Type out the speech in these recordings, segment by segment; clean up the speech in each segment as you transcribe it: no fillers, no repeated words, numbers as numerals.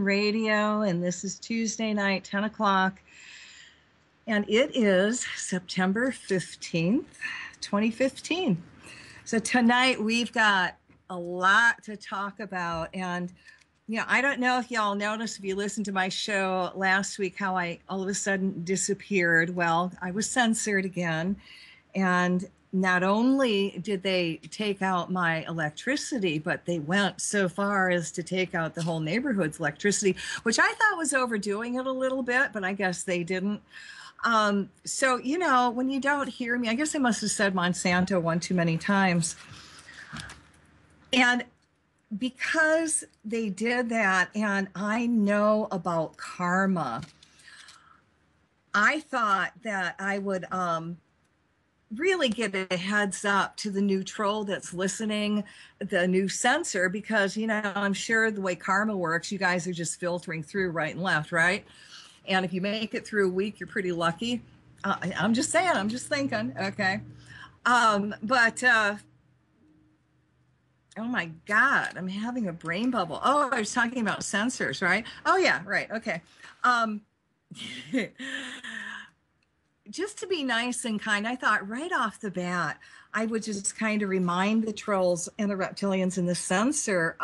Radio, and this is Tuesday night, 10 o'clock, and it is September 15th, 2015. So tonight we've got a lot to talk about, and I don't know if y'all noticed if you listened to my show last week how I all of a sudden disappeared. Well, I was censored again, and not only did they take out my electricity, but they went so far as to take out the whole neighborhood's electricity, which I thought was overdoing it a little bit, but I guess they didn't. So, when you don't hear me, I guess I must have said Monsanto one too many times. And because they did that, and I know about karma, I thought that I would really get a heads up to the new troll that's listening, the new censor, because, I'm sure the way karma works, you guys are just filtering through right and left, right? And if you make it through a week, you're pretty lucky. I'm just saying, I'm just thinking, okay? Oh my God, I'm having a brain bubble. Oh, I was talking about censors, right? Oh yeah, right, okay. Just to be nice and kind, I thought right off the bat, I would just kind of remind the trolls and the reptilians and the censor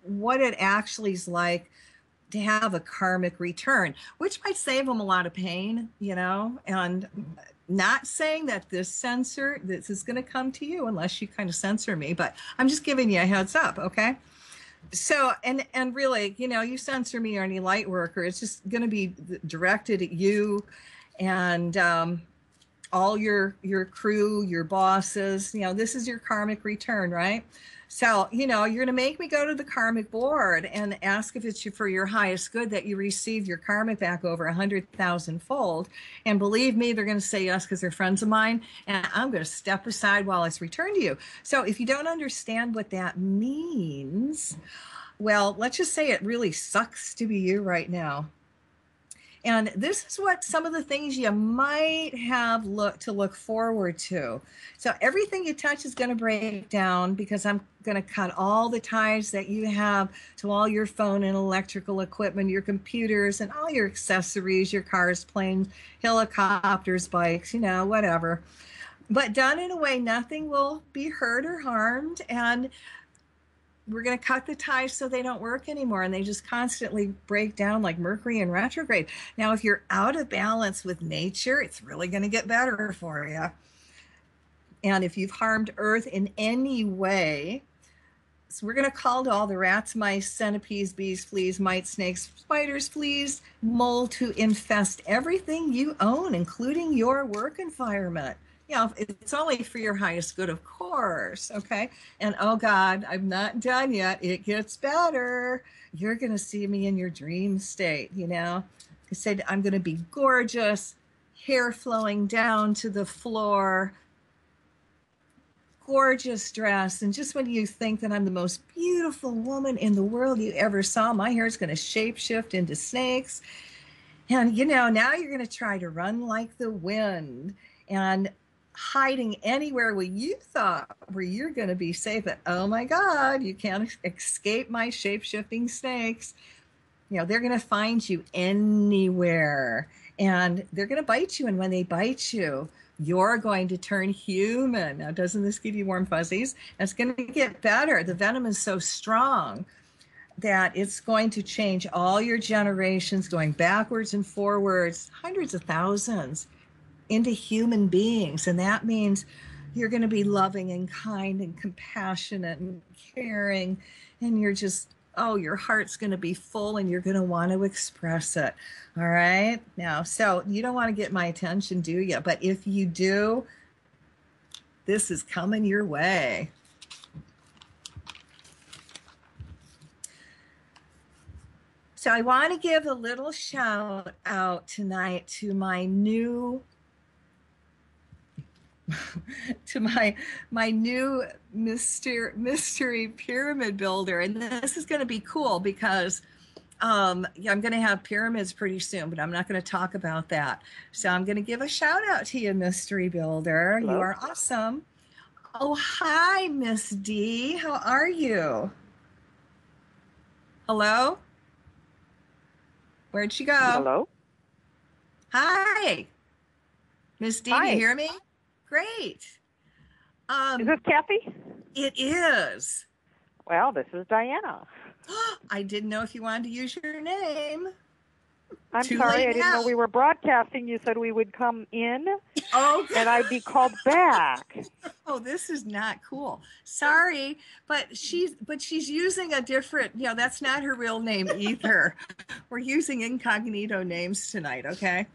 what it actually is like to have a karmic return, which might save them a lot of pain, and not saying that this is going to come to you unless you kind of censor me, but I'm just giving you a heads up, okay? So, and really, you censor me or any light worker, it's just going to be directed at you and all your crew, your bosses. This is your karmic return, right? So, you're going to make me go to the karmic board and ask if it's for your highest good that you receive your karmic back over 100,000 fold. And believe me, they're going to say yes because they're friends of mine. And I'm going to step aside while it's returned to you. So if you don't understand what that means, well, let's just say it really sucks to be you right now. And this is what some of the things you might have to look forward to. So everything you touch is going to break down because I'm going to cut all the ties that you have to all your phone and electrical equipment, your computers and all your accessories, your cars, planes, helicopters, bikes, whatever. But done in a way nothing will be hurt or harmed, and we're going to cut the ties so they don't work anymore, and they just constantly break down like Mercury in retrograde. Now, if you're out of balance with nature, it's really going to get better for you. And if you've harmed Earth in any way, so we're going to call to all the rats, mice, centipedes, bees, fleas, mites, snakes, spiders, fleas, mold to infest everything you own, including your work environment. It's only for your highest good, of course, okay? And oh God, I'm not done yet. It gets better. You're going to see me in your dream state, I said I'm going to be gorgeous, hair flowing down to the floor, gorgeous dress. And just when you think that I'm the most beautiful woman in the world you ever saw, my hair is going to shapeshift into snakes. And, now you're going to try to run like the wind and hiding anywhere where you thought where you're going to be safe. But oh my God, you can't escape my shape-shifting snakes. They're going to find you anywhere, and they're going to bite you. And when they bite you, you're going to turn human. Now, doesn't this give you warm fuzzies? It's going to get better. The venom is so strong that it's going to change all your generations, going backwards and forwards, hundreds of thousands, into human beings. And that means you're going to be loving and kind and compassionate and caring, and you're just, your heart's going to be full and you're going to want to express it. All right. Now, so you don't want to get my attention, do you? But if you do, this is coming your way. So I want to give a little shout out tonight to my new my new mystery pyramid builder. And this is going to be cool because I'm going to have pyramids pretty soon, but I'm not going to talk about that. So I'm going to give a shout out to you, mystery builder. Hello. You are awesome. Oh, hi, Miss D. How are you? Hello? Where'd she go? Hello? Hi. Miss D, do you hear me? Great. Is this Cathy? It is. Well, this is Diana. I didn't know if you wanted to use your name. I'm sorry, I didn't know we were broadcasting. You said we would come in, and I'd be called back. Oh, this is not cool. Sorry, but she's using a different, that's not her real name either. We're using incognito names tonight, okay?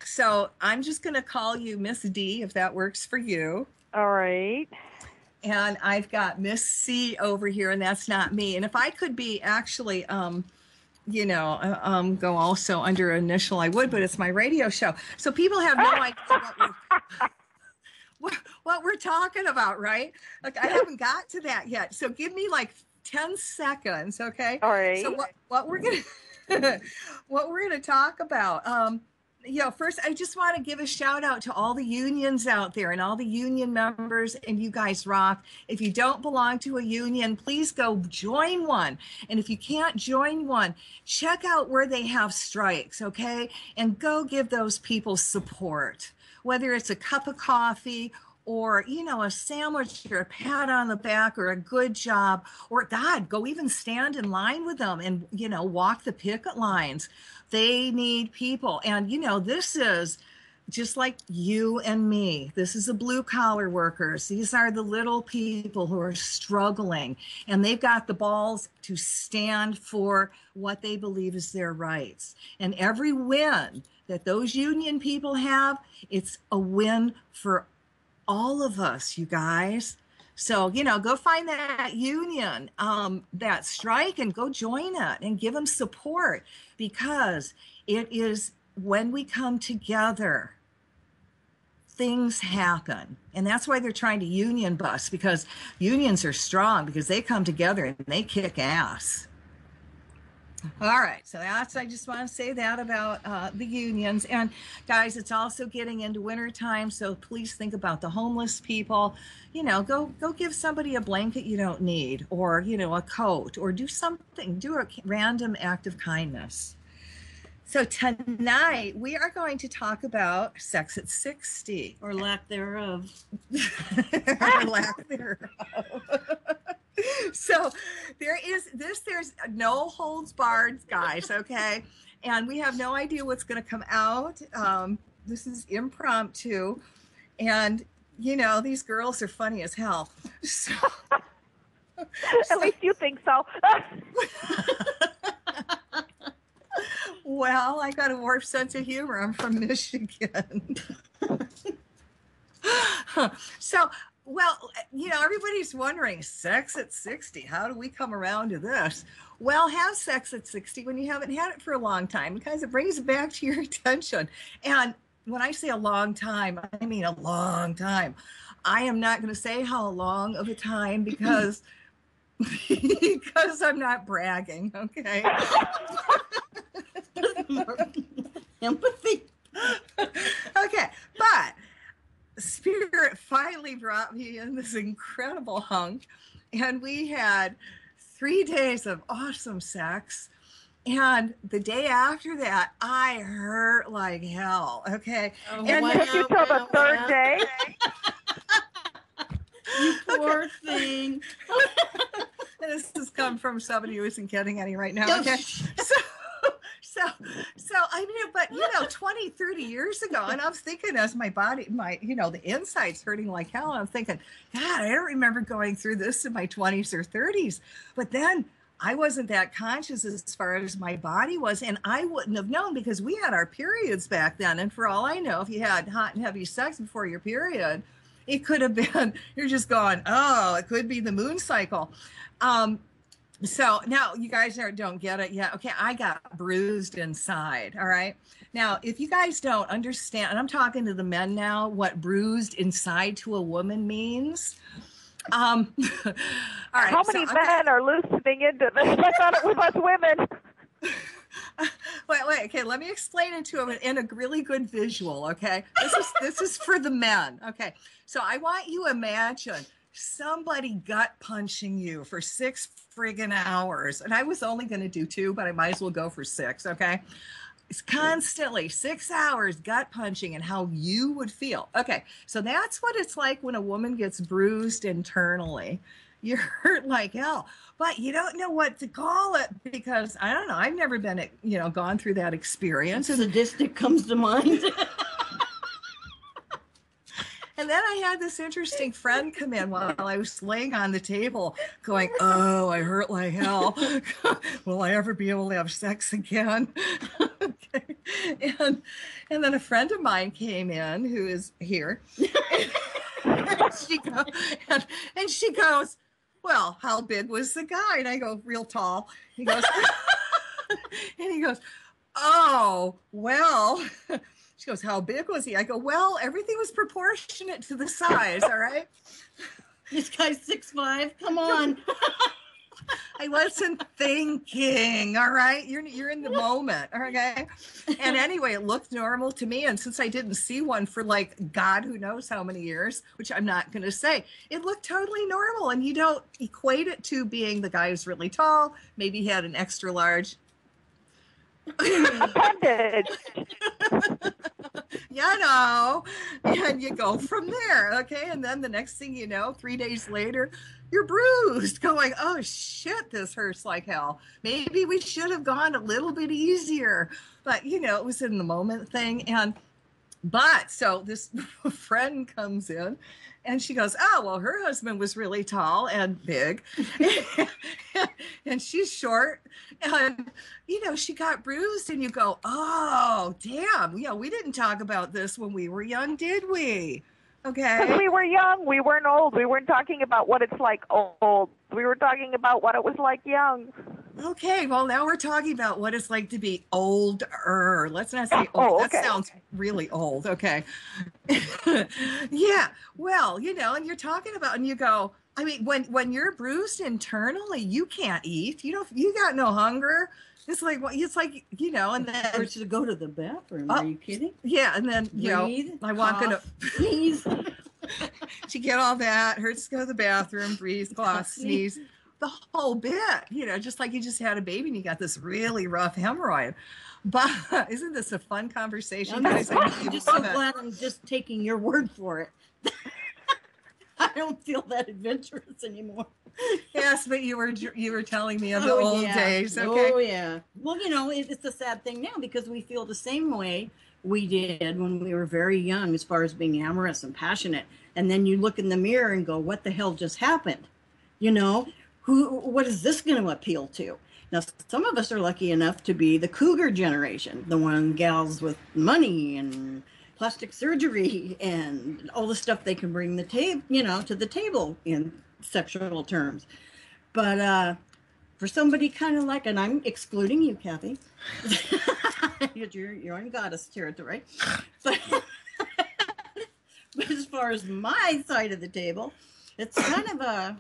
So I'm just going to call you Miss D, if that works for you. All right. And I've got Miss C over here, and that's not me. And if I could be actually, go also under initial, I would, but it's my radio show. So people have no idea what we're talking about, right? Like, I haven't got to that yet. So give me like 10 seconds, okay? All right. So what we're gonna talk about. First, I just want to give a shout out to all the unions out there and all the union members, and you guys rock. If you don't belong to a union, please go join one. And if you can't join one, check out where they have strikes, okay? And go give those people support, whether it's a cup of coffee or, a sandwich or a pat on the back or a good job, or God, go even stand in line with them and, walk the picket lines. They need people. And, this is just like you and me. This is the blue collar workers. These are the little people who are struggling, and they've got the balls to stand for what they believe is their rights. And every win that those union people have, it's a win for all of us, you guys. So, go find that union, that strike, and go join it and give them support, because it is when we come together, things happen. And that's why they're trying to union bust, because unions are strong, because they come together and they kick ass. All right, so I just want to say that about the unions. And guys, it's also getting into winter time, so please think about the homeless people. Go give somebody a blanket you don't need, or a coat, or do something, do a random act of kindness. So tonight we are going to talk about sex at 60, or lack thereof. Or lack thereof. So there's no holds barred, guys, okay? And we have no idea what's going to come out. This is impromptu. And, these girls are funny as hell. So, At least you think so. Well, I got a warped sense of humor. I'm from Michigan. So, well, everybody's wondering, sex at 60, how do we come around to this? Well, have sex at 60 when you haven't had it for a long time, because it brings it back to your attention. And when I say a long time, I mean a long time. I am not going to say how long of a time, because I'm not bragging, okay? Empathy. Okay, but Spirit finally brought me in this incredible hunk, and we had 3 days of awesome sex. And the day after that, I hurt like hell. Okay. And it took you till the third day? You poor thing. And this has come from somebody who isn't getting any right now. Okay. So I mean, but 20, 30 years ago, and I was thinking, as my body, the insides hurting like hell, I'm thinking, God, I don't remember going through this in my 20s or 30s. But then I wasn't that conscious as far as my body was, and I wouldn't have known, because we had our periods back then. And for all I know, if you had hot and heavy sex before your period, it could have been, you're just going, oh, it could be the moon cycle. So now you guys don't get it yet. Okay, I got bruised inside. All right. Now, if you guys don't understand, and I'm talking to the men now, what bruised inside to a woman means. All right. How many men are loosening into this? I thought it was us women. Wait. Okay, let me explain it to them in a really good visual. Okay, this is for the men. Okay, so I want you to imagine somebody gut punching you for 6 friggin' hours. And I was only going to do 2, but I might as well go for 6. Okay. It's constantly 6 hours gut punching and how you would feel. Okay. So that's what it's like when a woman gets bruised internally. You're hurt like hell, but you don't know what to call it because I don't know. I've never been, gone through that experience. Sadistic comes to mind. And then I had this interesting friend come in while I was laying on the table going, oh, I hurt like hell. Will I ever be able to have sex again? Okay. And then a friend of mine came in who is here. and she goes, well, how big was the guy? And I go, real tall. He goes, and he goes, oh, well. She goes, how big was he? I go, well, everything was proportionate to the size, all right? This guy's 6'5". Come on. I wasn't thinking, all right? You're in the moment, okay? And anyway, it looked normal to me. And since I didn't see one for like God who knows how many years, which I'm not going to say, it looked totally normal. And you don't equate it to being the guy who's really tall. Maybe he had an extra large appendage. And you go from there, okay? And then the next thing you know, 3 days later, you're bruised, going, oh shit, this hurts like hell. Maybe we should have gone a little bit easier. But, it was in the moment thing. But so this friend comes in and she goes, oh, well, her husband was really tall and big and she's short. And, she got bruised and you go, oh, damn. We didn't talk about this when we were young, did we? Okay. Because we were young. We weren't old. We weren't talking about what it's like old. We were talking about what it was like young. Okay. Well, now we're talking about what it's like to be older. Let's not say old. Oh, okay. That sounds really old. Okay. Yeah. Well, and you're talking about, and you go, I mean, when you're bruised internally, you can't eat. You got no hunger. It's like, and then Or to go to the bathroom. Are you kidding? Yeah, and then Breathe, I walk in. Sneeze. To get all that, hurts to go to the bathroom, breathe, cough, sneeze, the whole bit. Just like you just had a baby and you got this really rough hemorrhoid. But isn't this a fun conversation, guys? I'm just so glad I'm just taking your word for it. I don't feel that adventurous anymore. Yes, but you were telling me of the old days. Okay. Oh yeah. Well, it's a sad thing now because we feel the same way we did when we were very young, as far as being amorous and passionate. And then you look in the mirror and go, "What the hell just happened?" What is this going to appeal to? Now, some of us are lucky enough to be the cougar generation, the gals with money and plastic surgery and all the stuff they can bring to the table in sexual terms. But for somebody kind of like, and I'm excluding you, Cathy, you're on goddess territory, but as far as my side of the table, it's kind of a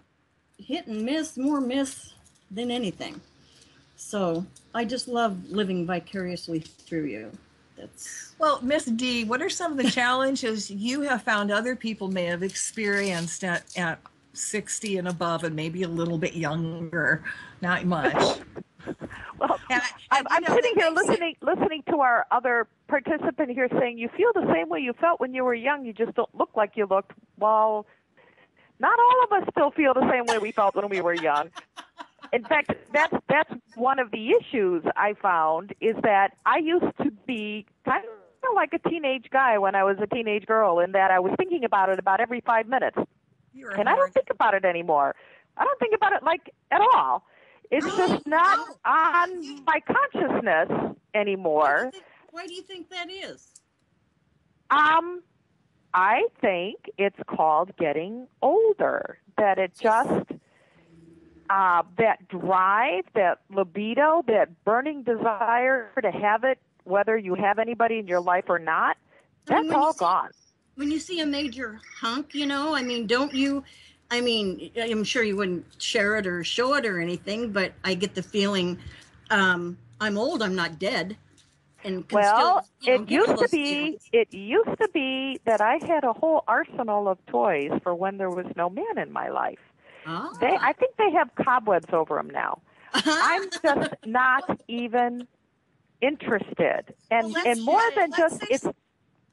hit and miss, more miss than anything. So I just love living vicariously through you. Well, Miss D, what are some of the challenges you have found other people may have experienced at 60 and above and maybe a little bit younger? Not much. Well, I'm sitting here listening to our other participant here saying you feel the same way you felt when you were young. You just don't look like you looked. Well, not all of us still feel the same way we felt when we were young. In fact, that's one of the issues I found, is that I used to be kind of like a teenage guy when I was a teenage girl, in that I was thinking about it about every 5 minutes. And I don't think about it anymore. I don't think about it at all. It's just not on my consciousness anymore. Why do you think that is? I think it's called getting older. That it just... that drive, that libido, that burning desire to have it, whether you have anybody in your life or not, that's all gone. When you see a major hunk, don't you, I'm sure you wouldn't share it or show it or anything, but I get the feeling, I'm old, I'm not dead. and can Well, still, it get all used to those be feelings. it used to be that I had a whole arsenal of toys for when there was no man in my life. I think they have cobwebs over them now. I'm just not even interested, and more than just it's.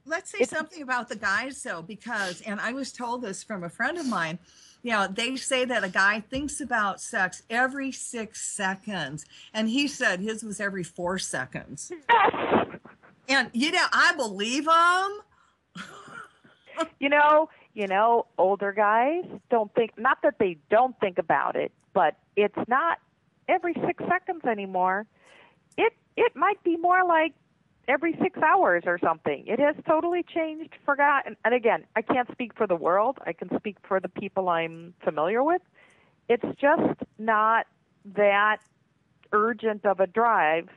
Let's say something about the guys, though, because, and I was told this from a friend of mine, they say that a guy thinks about sex every 6 seconds. And he said his was every 4 seconds. And, I believe him. Older guys don't think, not that they don't think about it, but it's not every 6 seconds anymore. It might be more like every 6 hours or something. It has totally changed, forgotten. And again, I can't speak for the world. I can speak for the people I'm familiar with. It's just not that urgent of a drive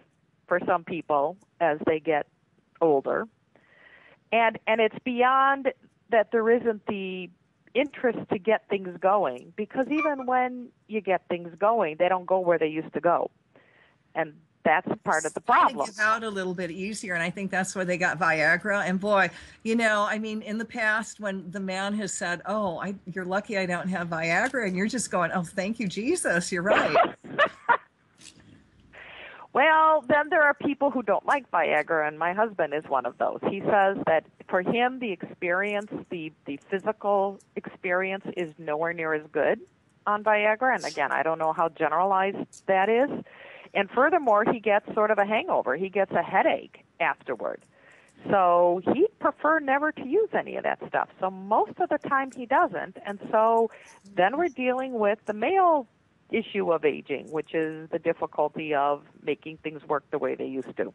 for some people as they get older. And it's beyond that there isn't the interest to get things going, because even when you get things going, they don't go where they used to go. And that's part of the problem. Give out a little bit easier, and I think that's why they got Viagra. And boy, in the past, when the man has said, "Oh, you're lucky I don't have Viagra," and you're just going, "Oh, thank you, Jesus, you're right." Well, then there are people who don't like Viagra, and my husband is one of those. He says that for him, the experience, the physical experience, is nowhere near as good on Viagra. And again, I don't know how generalized that is. And furthermore, he gets sort of a hangover. He gets a headache afterward. So he'd prefer never to use any of that stuff. So most of the time he doesn't. And so then we're dealing with the male issue of aging, which is the difficulty of making things work the way they used to.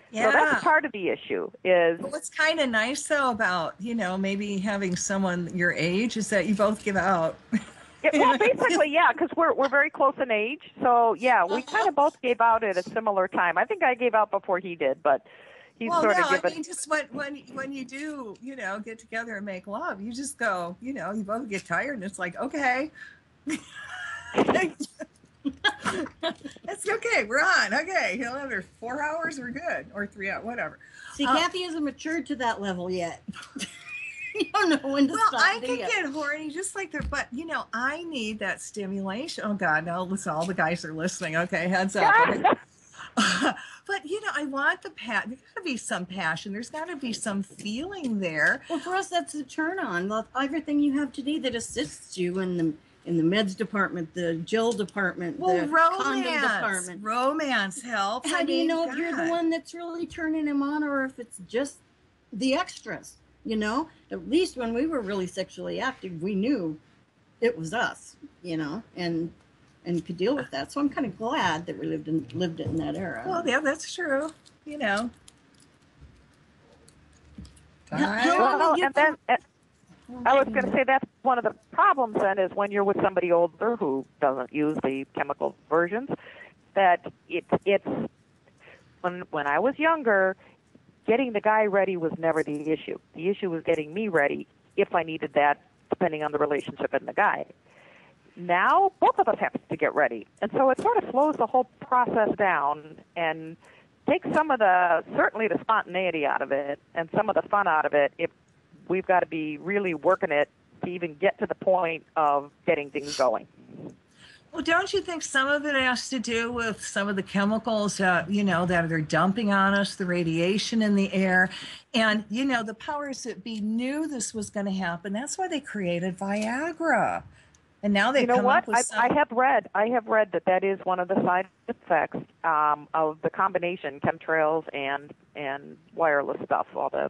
Yeah. So that's part of the issue. What's kind of nice, though, about, maybe having someone your age is that you both give out. Well, basically, yeah, because we're very close in age. So, yeah, we kind of both gave out at a similar time. I think I gave out before he did, but he's sort of given. I mean, just when you do, get together and make love, you just go, you both get tired, and it's like, okay. It's okay, we're on. Okay, another 4 hours, we're good, or 3 hours, whatever. See, Cathy hasn't matured to that level yet. You don't know when to stop. Well, I can get horny just like that, but I need that stimulation. Oh God, no! Listen, all the guys are listening. Okay, heads up. But I want the passion. There's got to be some passion. There's got to be some feeling there. Well, for us, that's a turn on. Everything you have today that assists you in the meds department, the gel department, the condom department. Romance helps. How do you know if you're the one that's really turning him on, or if it's just the extras? At least when we were really sexually active, we knew it was us, and could deal with that. So I'm kind of glad that we lived in that era. Well, yeah, that's true. Well, and then I was going to say that's one of the problems then is when you're with somebody older who doesn't use the chemical versions, that it's when I was younger, getting the guy ready was never the issue. The issue was getting me ready if I needed that, depending on the relationship and the guy. Now, both of us have to get ready. And so it sort of slows the whole process down and takes certainly the spontaneity out of it and some of the fun out of it if we've got to be really working it to even get to the point of getting things going. Well, don't you think some of it has to do with some of the chemicals that they're dumping on us, the radiation in the air, and, the powers that be knew this was going to happen. That's why they created Viagra. And now they've come up with some... I have read that is one of the side effects of the combination chemtrails and wireless stuff, all the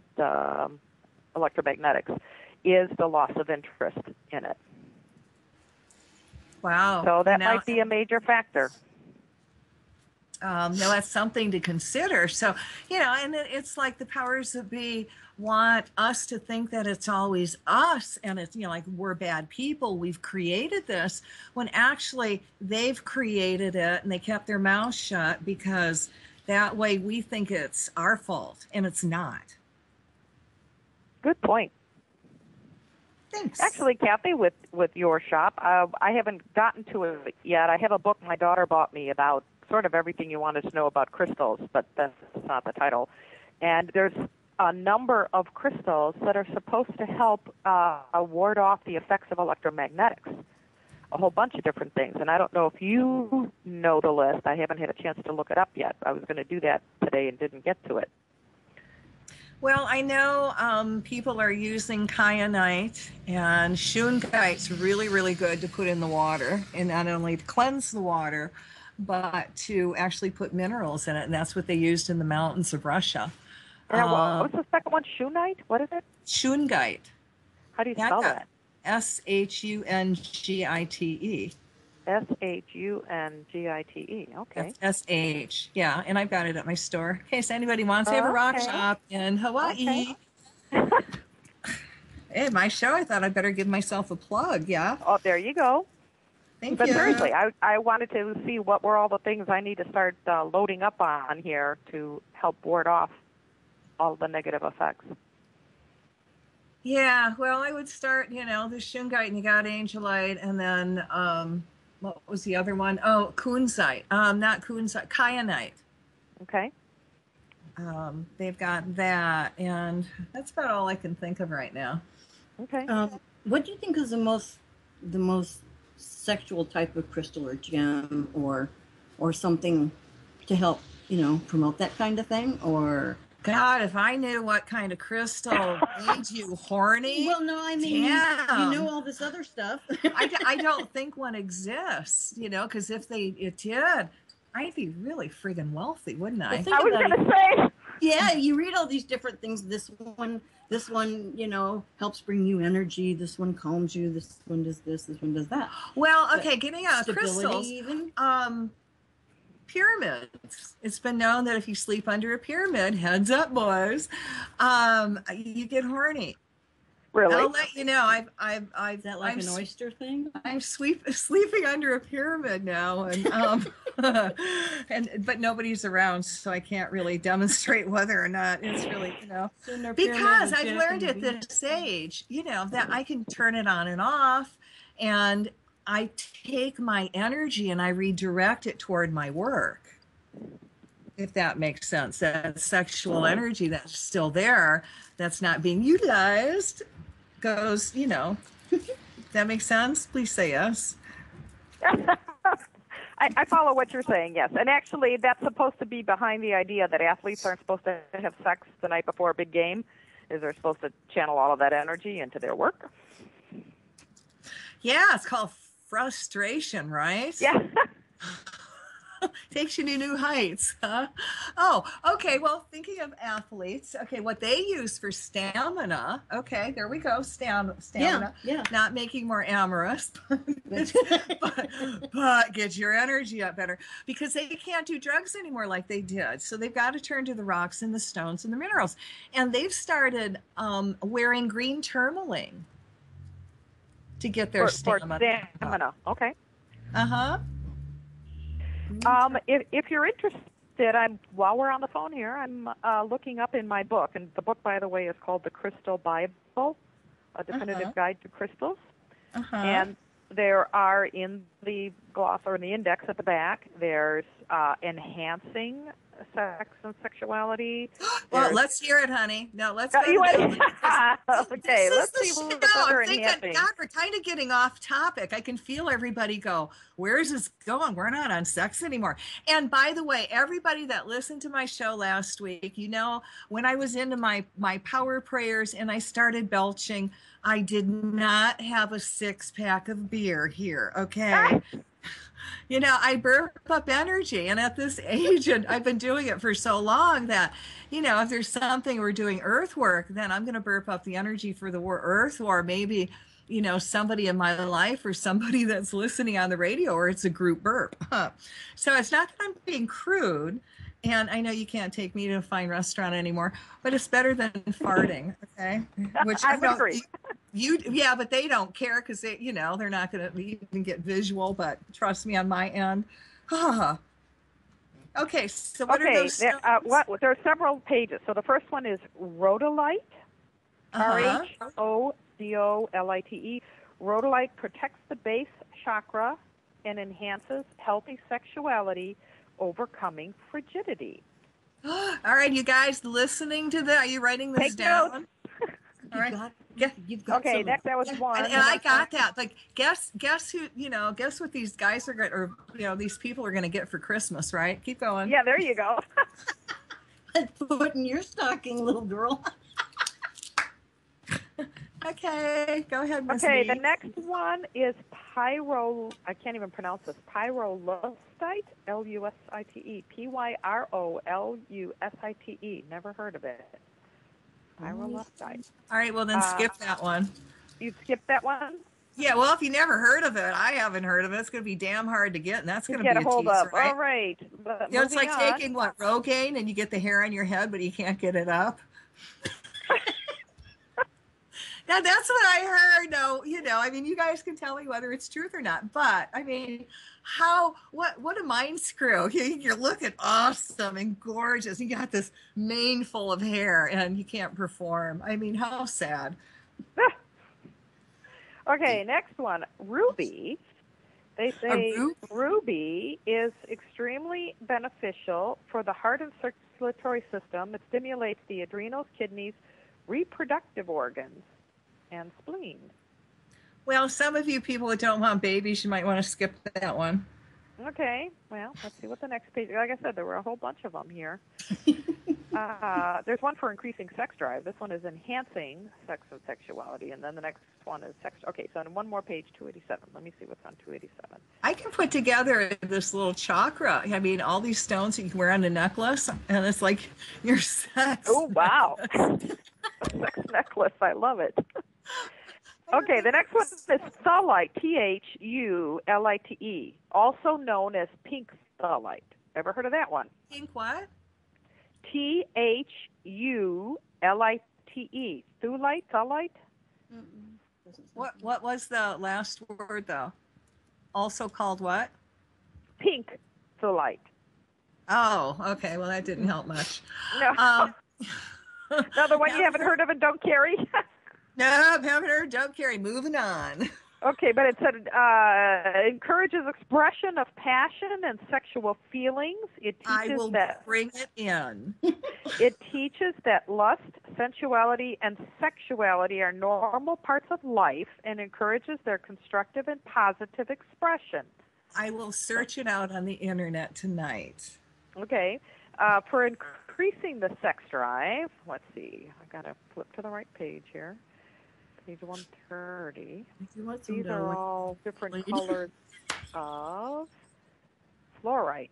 electromagnetics, is the loss of interest in it. Wow. So that might be a major factor. No, that's something to consider. So, and it's like the powers that be want us to think that it's always us and it's, like we're bad people. We've created this when actually they've created it and they kept their mouths shut because that way we think it's our fault and it's not. Good point. Thanks. Actually, Cathy, with your shop, I haven't gotten to it yet. I have a book my daughter bought me about sort of everything you wanted to know about crystals, but that's not the title. And there's a number of crystals that are supposed to help ward off the effects of electromagnetics. A whole bunch of different things. And I don't know if you know the list. I haven't had a chance to look it up yet. I was going to do that today and didn't get to it. Well, I know people are using kyanite, and shungite's really, really good to put in the water, and not only to cleanse the water, but to actually put minerals in it, and that's what they used in the mountains of Russia. And what's the second one? Shungite? What is it? Shungite. How do you spell that? Shungite. Shungite. Okay. SH. Yeah, and I've got it at my store in case anybody wants to have a rock shop in Hawaii. Okay. Hey, my show, I thought I'd better give myself a plug, yeah? Oh, there you go. Thank But you. seriously, I wanted to see what were all the things I need to start loading up on here to help ward off all the negative effects. Yeah, well, I would start, the shungite, and you got angelite, and then what was the other one? Oh, kunzite. Not kunzite, kyanite. Okay. They've got that, and that's about all I can think of right now. Okay. What do you think is the most sexual type of crystal or gem or something to help, promote that kind of thing? Or God, if I knew what kind of crystal made you horny. Well, no, I mean, you know all this other stuff. I don't think one exists, because if it did, I'd be really friggin' wealthy, wouldn't I? I was going to say. Yeah, you read all these different things. This one, helps bring you energy. This one calms you. This one does this. This one does that. Well, okay, getting out of crystals. Even. Pyramids. It's been known that if you sleep under a pyramid, heads up, boys, you get horny. Really? I'll let you know. Is that like an oyster thing? I'm sleeping under a pyramid now, and but nobody's around, so I can't really demonstrate whether or not it's really, because I've learned at this age, that I can turn it on and off, and I take my energy and I redirect it toward my work, if that makes sense. That sexual energy that's still there, that's not being utilized, goes, that makes sense? Please say yes. I follow what you're saying, yes. And actually, that's supposed to be behind the idea that athletes aren't supposed to have sex the night before a big game, is they're supposed to channel all of that energy into their work. Yeah, it's called frustration, right? Yeah. Takes you to new heights, huh? Oh, okay. Well, thinking of athletes, okay, what they use for stamina, okay, there we go, stamina. Yeah. Not making more amorous, but get your energy up better, because they can't do drugs anymore like they did. So they've got to turn to the rocks and the stones and the minerals. And they've started wearing green tourmaline to get their stamina. Okay. Uh-huh. If you're interested, while we're on the phone here, I'm looking up in my book, and the book, by the way, is called The Crystal Bible, A Definitive Guide to Crystals. And there are in the gloss or in the index at the back, there's enhancing sex and sexuality. Well, let's hear it, honey. No, let's go. Okay, let's see what they're enhancing. God, we're kind of getting off topic. I can feel everybody go, where is this going? We're not on sex anymore. And by the way, everybody that listened to my show last week, when I was into my power prayers and I started belching, I did not have a 6-pack of beer here, okay? I burp up energy, and at this age, and I've been doing it for so long that, if there's something we're doing earth work, then I'm going to burp up the energy for the earth, or maybe, somebody in my life or somebody that's listening on the radio, or it's a group burp. So it's not that I'm being crude, and I know you can't take me to a fine restaurant anymore, but it's better than farting, okay? Which I agree. Yeah, but they don't care because they're not going to even get visual. But trust me, on my end. Okay, so what are those? There are several pages. So the first one is rhodolite, RHODOLITE. Rhodolite protects the base chakra and enhances healthy sexuality overcoming frigidity. All right, you guys listening to that? Are you writing this Take down? notes. All right. You've got Okay, some. next that was one. And I got that. Like, guess who? Guess what these guys are going, or these people are going to get for Christmas, right? Keep going. Yeah, there you go. Put in your stocking, little girl. Okay, go ahead, Miss Okay, B. the next one is I can't even pronounce this. Pyrolusite, Lusite, Pyrolusite. Never heard of it. Pyrolusite. All right, well then skip that one. You skipped that one? Yeah, well, if you never heard of it, I haven't heard of it. It's going to be damn hard to get, and that's going to be Get a a hold teaser, of. right? All right. It's like on. taking Rogaine, and you get the hair on your head, but you can't get it up. Now, that's what I heard. No, I mean, you guys can tell me whether it's truth or not. But I mean, what a mind screw. You're looking awesome and gorgeous. You got this mane full of hair, and you can't perform. I mean, how sad. Okay, next one. Ruby. They say ruby is extremely beneficial for the heart and circulatory system. It stimulates the adrenals, kidneys, reproductive organs, and spleen. Well, some of you people that don't want babies, you might want to skip that one. Okay, well, let's see what the next page. Like I said, there were a whole bunch of them here. There's one for increasing sex drive. This one is enhancing sex and sexuality, and then the next one is sex. Okay, so on one more page, 287. Let me see what's on 287. I can put together this little chakra. I mean, all these stones that you can wear on a necklace, and it's like your sex. Oh, wow. A sex necklace. I love it. Okay, the next one is Thulite, Thulite, also known as pink Thulite. Ever heard of that one? Pink what? Thulite, Thulite. What was the last word though? Also called what? Pink Thulite. Oh, okay. Well, that didn't help much. No. Another one you haven't heard of and don't carry? No, haven't heard. Don't carry. Moving on. Okay, but it said encourages expression of passion and sexual feelings. It teaches I will bring it in. It teaches that lust, sensuality, and sexuality are normal parts of life and encourages their constructive and positive expression. I will search it out on the internet tonight. Okay. For increasing the sex drive, let's see. I got to flip to the right page here. Page 130. These are all different colors of fluorite.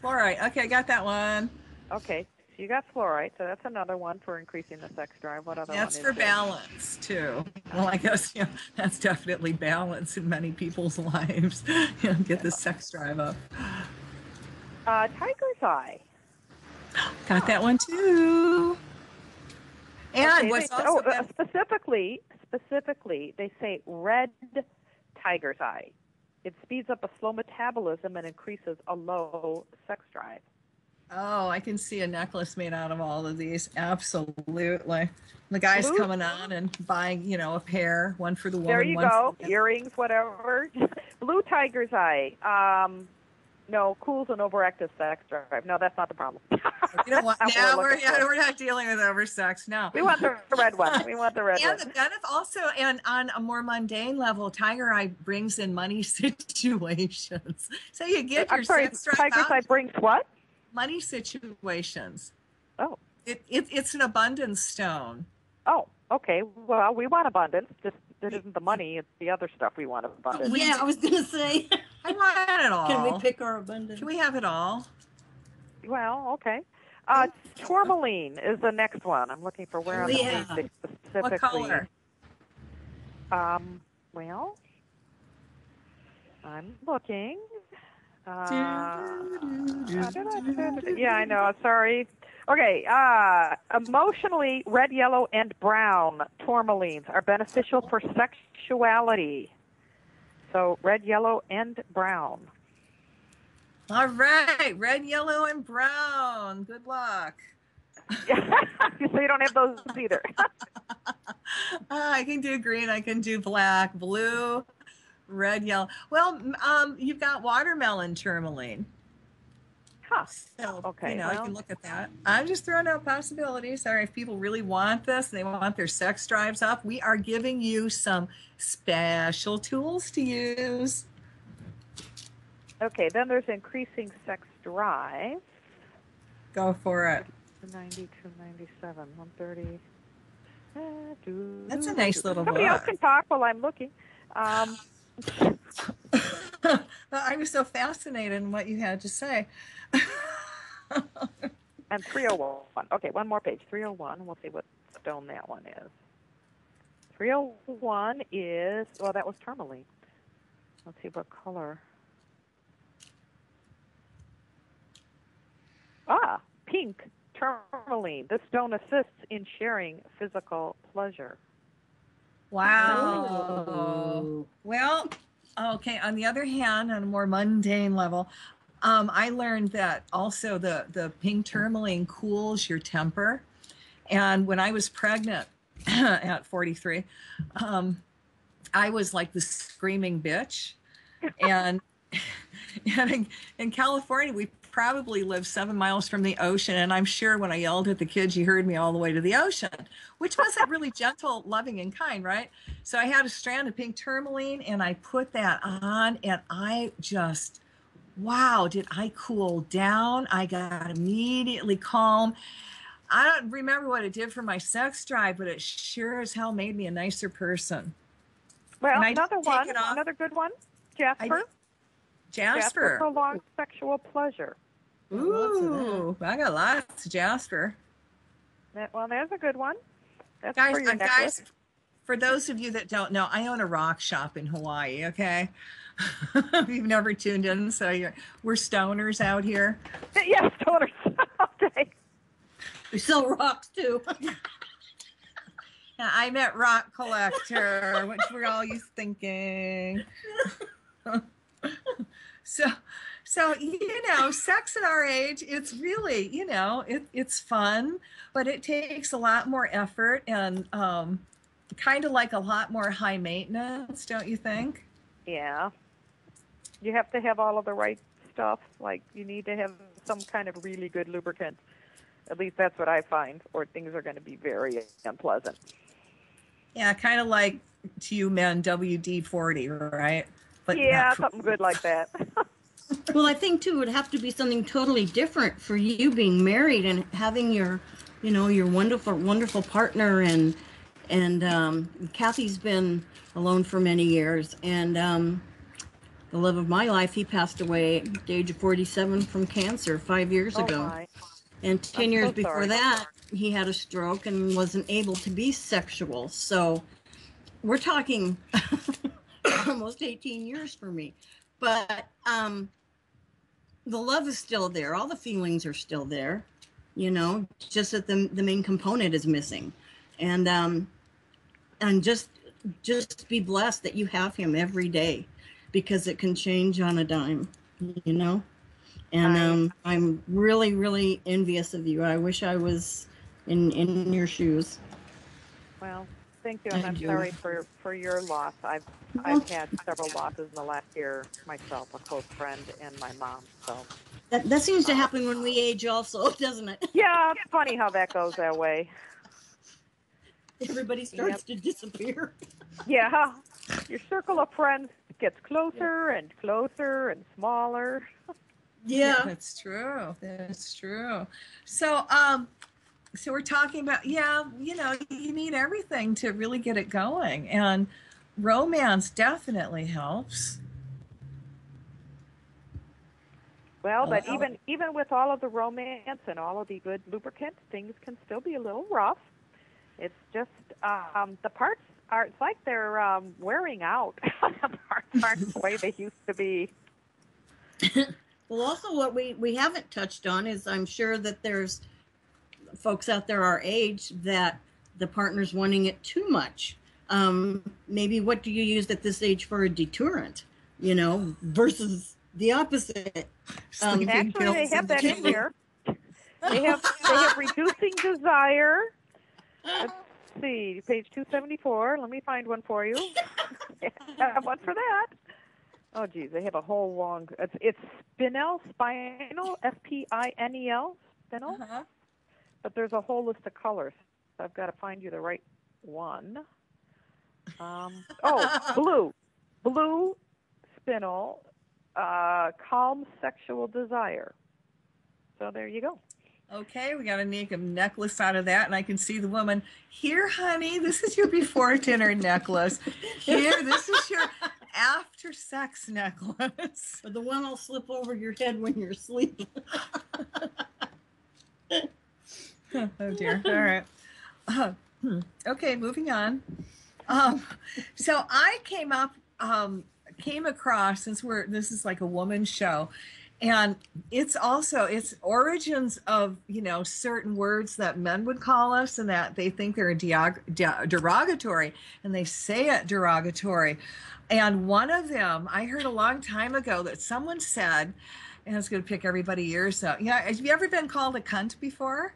Fluorite. Okay, I got that one. Okay, so you got fluorite, so that's another one for increasing the sex drive. What other That's one is for there? balance, too. Well, I guess that's definitely balance in many people's lives. Get the sex drive up. Tiger's eye. Got that one, too. And Okay, what's also specifically, they say red tiger's eye. It speeds up a slow metabolism and increases a low sex drive. Oh, I can see a necklace made out of all of these. Absolutely. The guy's coming on and buying, a pair, one for the woman. There you one go. For Earrings, whatever. Blue tiger's eye. No, cools an overactive sex drive. No, that's not the problem. You don't want, we're not dealing with oversex. No. We want the red one. We want the red one. And the benefit also, and on a more mundane level, Tiger Eye brings in money situations. So you get your sex drive Tiger's eye brings what? Money situations. Oh. It's an abundance stone. Oh, okay. Well, we want abundance. Just it isn't the money; it's the other stuff we want abundance. Yeah, I was gonna say. I want it all. Can we pick our abundance? Can we have it all? Well, okay. Tourmaline is the next one. I'm looking for where on the page they specifically. What color? Well, I'm looking. Yeah, I know. Sorry. Okay. Emotionally, red, yellow, and brown tourmalines are beneficial for sexuality. So red, yellow, and brown. All right. Red, yellow, and brown. Good luck. So you don't have those either. I can do green. I can do black, blue, red, yellow. Well, you've got watermelon tourmaline. Huh. So, Okay, you well, can look at that. I'm just throwing out possibilities. Sorry, if people really want this, they want their sex drives up, we are giving you some special tools to use. okay, then there's increasing sex drive. Go for it. 90, 297, 130. That's a nice little Somebody else book. can talk while I'm looking. I was so fascinated in what you had to say. And 301. Okay, one more page. 301, and we'll see what stone that one is. 301 is, well, that was tourmaline. Let's see what color. Ah, pink tourmaline. This stone assists in sharing physical pleasure. Wow. Ooh. Well, okay. On the other hand, on a more mundane level, I learned that also the pink tourmaline cools your temper. And when I was pregnant at 43, I was like the screaming bitch. And, and in California, we probably lived 7 miles from the ocean. And I'm sure when I yelled at the kids, you heard me all the way to the ocean, which wasn't really gentle, loving, and kind, right? So I had a strand of pink tourmaline and I put that on and I just, wow, did I cool down? I got immediately calm. I don't remember what it did for my sex drive, but it sure as hell made me a nicer person. Well, And another one, another good one. Jasper. Jasper prolonged sexual pleasure. Ooh, I got lots of Jasper. Well, there's a good one. That's guys, for your necklace. Guys, for those of you that don't know, I own a rock shop in Hawaii, okay? You've never tuned in, so we're stoners out here. Yes, stoners. Okay. We sell rocks, too. Yeah, I meant rock collector, which we're all used to thinking. So sex at our age, it's really, it's fun, but it takes a lot more effort and kind of like a lot more high maintenance, don't you think? Yeah. You have to have all of the right stuff. Like you need to have some kind of really good lubricant. At least that's what I find, or things are going to be very unpleasant. Yeah, kind of like to you men, WD-40, right? But yeah, something good like that. Well, I think too, it would have to be something totally different for you being married and having your wonderful, wonderful partner. And Cathy's been alone for many years, and the love of my life, he passed away at the age of 47 from cancer 5 years ago. My. And 10 years before that, he had a stroke and wasn't able to be sexual. So we're talking almost 18 years for me. But the love is still there. All the feelings are still there, just that the main component is missing. And just be blessed that you have him every day, because it can change on a dime, And I'm really, really envious of you. I wish I was in your shoes. Well, thank you, and I'm sorry for your loss. I've had several losses in the last year myself, a close friend and my mom. So that seems to happen when we age, also, doesn't it? Yeah, it's funny how that goes that way. Everybody starts to disappear. Yeah, your circle of friends gets closer and closer and smaller. Yeah, that's true. That's true. So, so we're talking about, you need everything to really get it going, and romance definitely helps. Well, but even with all of the romance and all of the good lubricant, things can still be a little rough. It's just the parts are, it's like they're wearing out. The parts aren't the way they used to be. Well, also what we haven't touched on is, I'm sure that there's folks out there our age that the partner's wanting it too much. Maybe what do you use at this age for a deterrent, versus the opposite? Actually, they have that in here. They have reducing desire. Let's see, page 274. Let me find one for you. I have one for that. Oh, geez, they have a whole long. It's spinel, Spinel, spinel. Uh-huh. But there's a whole list of colors. So I've got to find you the right one. Blue spinel, calm sexual desire. So there you go. Okay, we got to make a necklace out of that, and I can see the woman. Here, honey, this is your before dinner necklace. Here, this is your after sex necklace. Or the one I'll slip over your head when you're asleep. Oh dear. All right. Okay, moving on. So I came across, since this is like a woman's show, and it's origins of, certain words that men would call us and that they think they're derogatory, and they say it derogatory. And one of them, I heard a long time ago that someone said, and it's going to pick everybody's ears out. Yeah, have you ever been called a cunt before?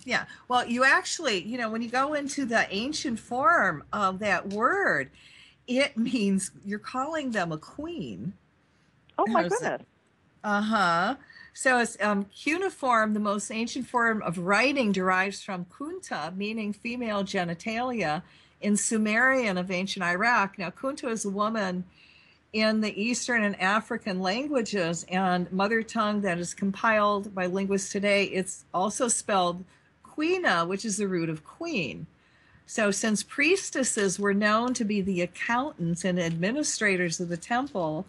Yeah. Well, you actually, when you go into the ancient form of that word, it means you're calling them a queen. Oh, my goodness. So it's cuneiform, the most ancient form of writing, derives from kunta, meaning female genitalia, in Sumerian of ancient Iraq. Now, kunta is a woman in the Eastern and African languages, and mother tongue that is compiled by linguists today, it's also spelled quina, which is the root of queen. So since priestesses were known to be the accountants and administrators of the temple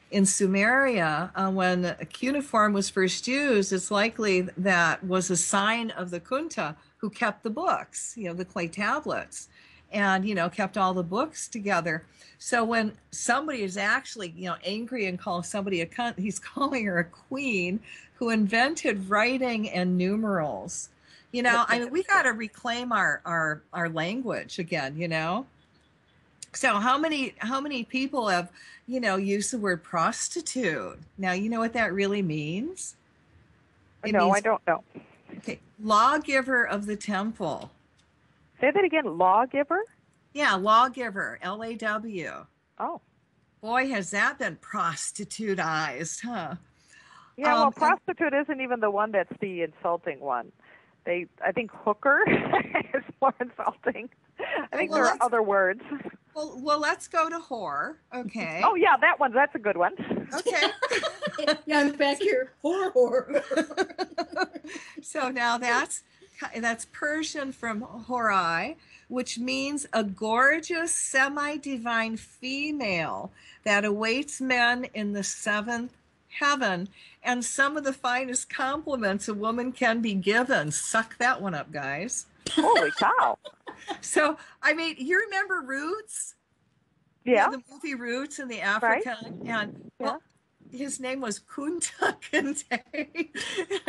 in Sumeria, when cuneiform was first used, it's likely that was a sign of the kunta who kept the books, the clay tablets, and, kept all the books together. So when somebody is actually, angry and calls somebody a cunt, he's calling her a queen who invented writing and numerals. We got to reclaim our language again, So how many people have, used the word prostitute? Now, you know what that really means? No, I don't know. Okay, lawgiver of the temple. Say that again, lawgiver? Yeah, lawgiver, L-A-W. Oh. Boy, has that been prostitutized, huh? Yeah, well, prostitute isn't even the one that's the insulting one. I think hooker is more insulting. I think there are other words. Well, let's go to whore, okay? Oh, yeah, that's a good one. Okay. Yeah, I'm back here. Whore. So now that's Persian from horai, which means a gorgeous semi-divine female that awaits men in the seventh heaven, and some of the finest compliments a woman can be given. Suck that one up, guys. Holy cow. So, you remember Roots? Yeah. The movie Roots in the Africa. Right. And, his name was Kunta Kinte.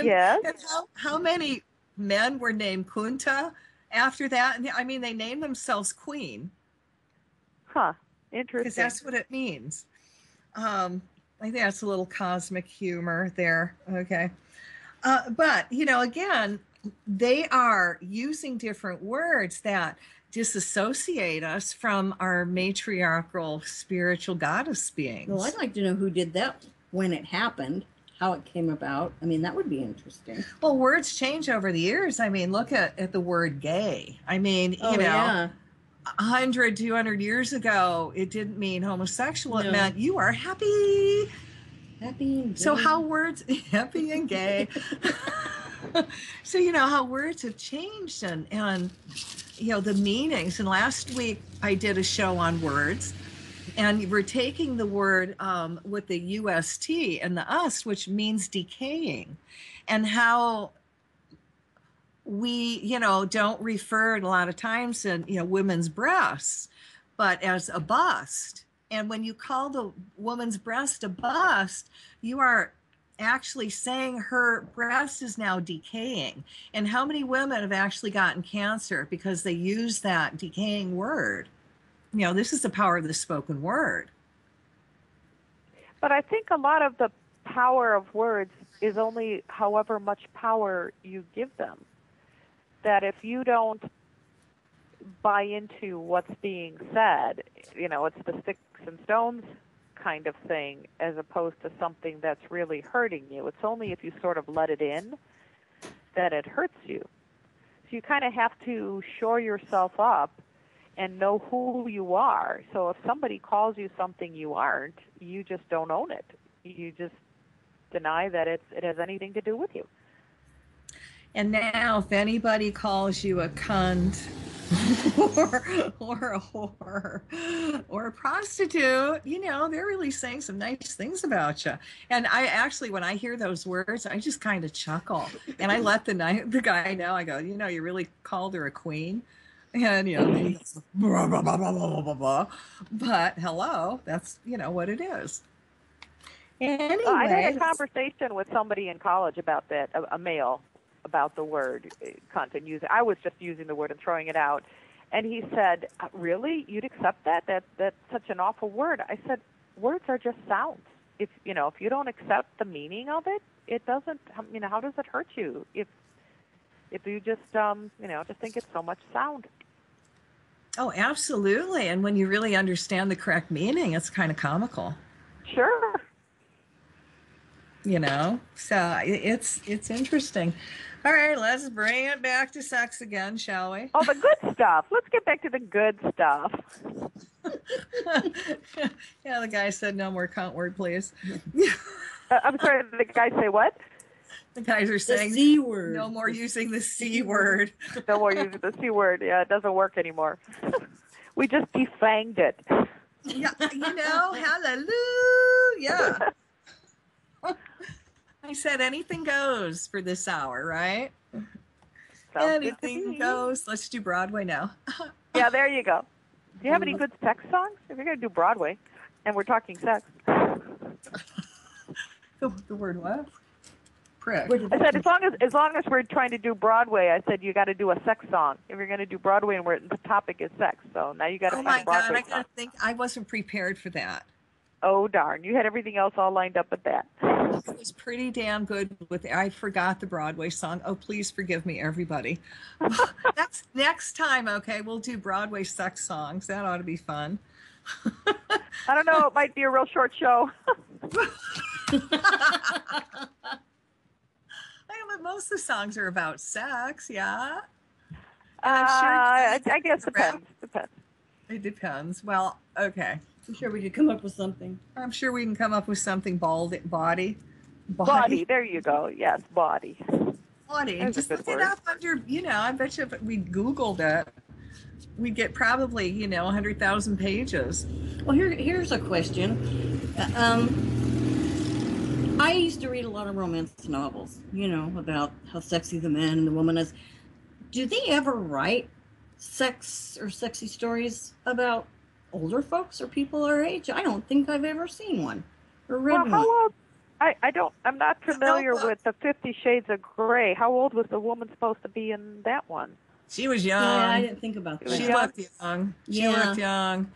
Yes. And how many men were named Kunta after that? And they named themselves Queen. Huh. Interesting. Because that's what it means. I think that's a little cosmic humor there. Okay. But, again, they are using different words that disassociate us from our matriarchal spiritual goddess beings. Well, I'd like to know who did that when it happened, how it came about. That would be interesting. Well, words change over the years. Look at the word gay. 100, 200 years ago, it didn't mean homosexual. No. It meant you are happy. Happy and gay. So how words, happy and gay. So, how words have changed and the meanings. And last week I did a show on words, and we're taking the word with the UST and the us, which means decaying, and how we, don't refer a lot of times in, women's breasts, but as a bust. And when you call the woman's breast a bust, you are actually saying her breast is now decaying. And how many women have actually gotten cancer because they use that decaying word? This is the power of the spoken word. But I think a lot of the power of words is only however much power you give them. That if you don't buy into what's being said, it's the sticks and stones kind of thing as opposed to something that's really hurting you. It's only if you sort of let it in that it hurts you. So you kind of have to shore yourself up and know who you are. So if somebody calls you something you aren't, you just don't own it. You just deny that it has anything to do with you. And now if anybody calls you a cunt or a whore or a prostitute, you know, they're really saying some nice things about you. And I actually, when I hear those words, I just kind of chuckle. And I let the guy know, I go, you know, you really called her a queen. And, you know, then he goes, blah, blah, blah, blah, blah, blah, blah. But hello, that's, you know, what it is. Anyway. I had a conversation with somebody in college about that, a male, about the word cunt and using. I was just using the word and throwing it out. And he said, really? You'd accept that? That's such an awful word. I said, words are just sounds. If you don't accept the meaning of it, it doesn't, you know, how does it hurt you? If you just, just think it's so much sound. Oh, absolutely. And when you really understand the correct meaning, it's kind of comical. Sure. You know, so it's interesting. All right, let's bring it back to sex again, shall we? Oh, the good stuff. Let's get back to the good stuff. Yeah, the guy said no more cunt word, please. I'm sorry, the guy say what? The guys are saying the C word. No more using the C word. No more using the C word. Yeah, it doesn't work anymore. We just defanged it. Yeah, you know, hallelujah. I said anything goes for this hour, right? Sounds Anything goes. Let's do Broadway now. Yeah, there you go. Do you have any good sex songs? If you're going to do Broadway, and we're talking sex. The word what? Prick. I said as long as we're trying to do Broadway, I said you got to do a sex song. If you're going to do Broadway and the topic is sex, so now you got to find a Broadway I gotta think. I wasn't prepared for that. Oh darn! You had everything else all lined up with that. It was pretty damn good. I forgot the Broadway song. Oh, please forgive me, everybody. Next time, okay, we'll do Broadway sex songs. That ought to be fun. I don't know. It might be a real short show. But most of the songs are about sex, yeah. I guess depends. It depends. Well, okay. I'm sure we could come up with something. I'm sure we can come up with something. Body. There you go. Yes, body. Body. And just look it up under. You know, I bet you if we Googled it, we'd get probably 100,000 pages. Well, here's a question. I used to read a lot of romance novels, about how sexy the man and the woman is. Do they ever write sex or sexy stories about older folks or people our age? I don't think I've ever seen one or read one. How old? I'm not familiar with the 50 Shades of Grey. How old was the woman supposed to be in that one? She was young. Yeah, I didn't think about that. She looked young. She looked young.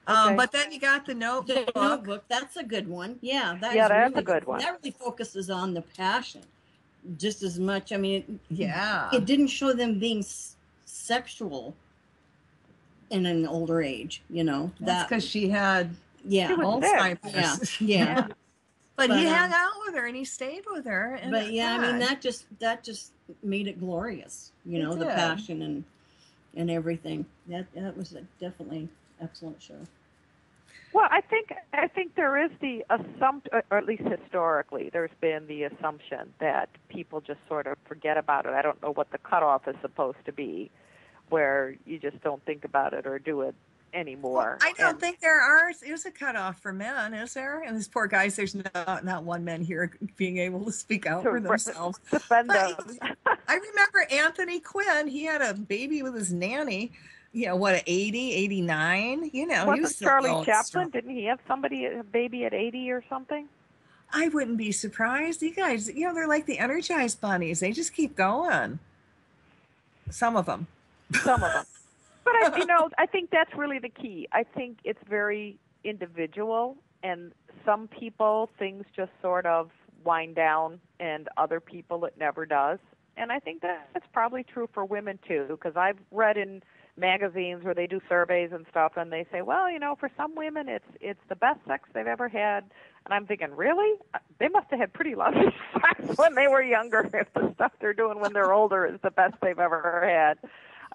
Okay. But then you got the Notebook. The Notebook, that's a good one. Yeah, that's a good one. That really focuses on the passion just as much. I mean, it didn't show them being sexual in an older age, That's because she had Alzheimer's. Yeah. But he hung out with her and he stayed with her. And I mean, that just made it glorious, the passion and everything. That was definitely excellent show. Well, I think there is the assumption, or at least historically, there's been the assumption that people just sort of forget about it. I don't know what the cutoff is supposed to be, where you just don't think about it or do it anymore. Well, I don't think there is a cutoff for men, is there? And these poor guys, there's not one man here being able to speak out for themselves. Defend them. I remember Anthony Quinn. He had a baby with his nanny. 80, 89? He was Charlie Chaplin? Didn't he have a baby at 80 or something? I wouldn't be surprised. You guys, they're like the Energized Bunnies. They just keep going. Some of them. But, I think that's really the key. I think it's very individual, and some people, things just sort of wind down, and other people, it never does. And I think that's probably true for women, too, because I've read in magazines where they do surveys and stuff, and they say, well, for some women it's the best sex they've ever had. And I'm thinking, really? They must have had pretty lousy sex when they were younger if the stuff they're doing when they're older is the best they've ever had.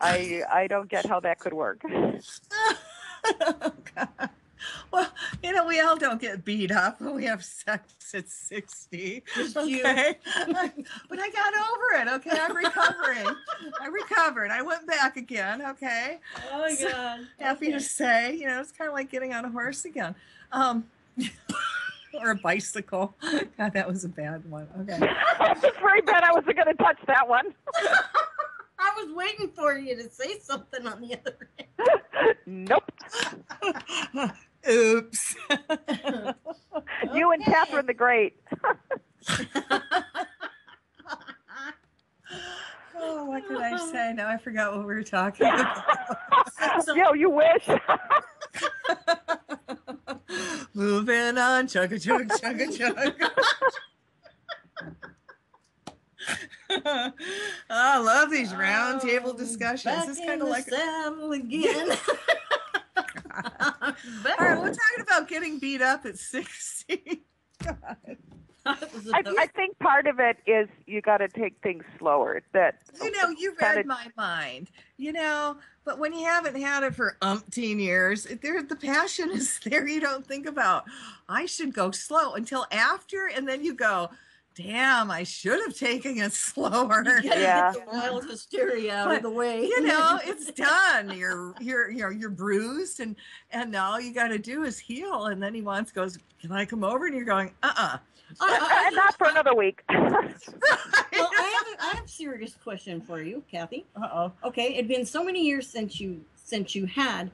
I don't get how that could work. Oh, God. Well, we all don't get beat up when we have sex at 60. Okay. But I got over it. Okay. I'm recovering. I recovered. I went back again. Okay. Oh, my God. Happy to say, it's kind of like getting on a horse again. Or a bicycle. God, that was a bad one. Okay. It's very bad. I wasn't going to touch that one. I was waiting for you to say something on the other end. Nope. Oops. You and Catherine the Great. Oh, what could I say? Now I forgot what we were talking about. Yo, you wish. Moving on, chugga chug, chugga chug. I love these round table discussions. It's kind of like saddle again. All right, we're talking about getting beat up at 60. God. I think part of it is you got to take things slower. That you read my mind. But when you haven't had it for umpteen years, the passion is there. You don't think about, I should go slow until after, and then you go, damn, I should have taken it slower. Yeah, get the wild hysteria out of the way. It's done. You're bruised, and all you got to do is heal. And then he goes, can I come over? And you're going, not for another week. Well, I have a serious question for you, Cathy. Uh-oh. Okay, it'd been so many years since you had.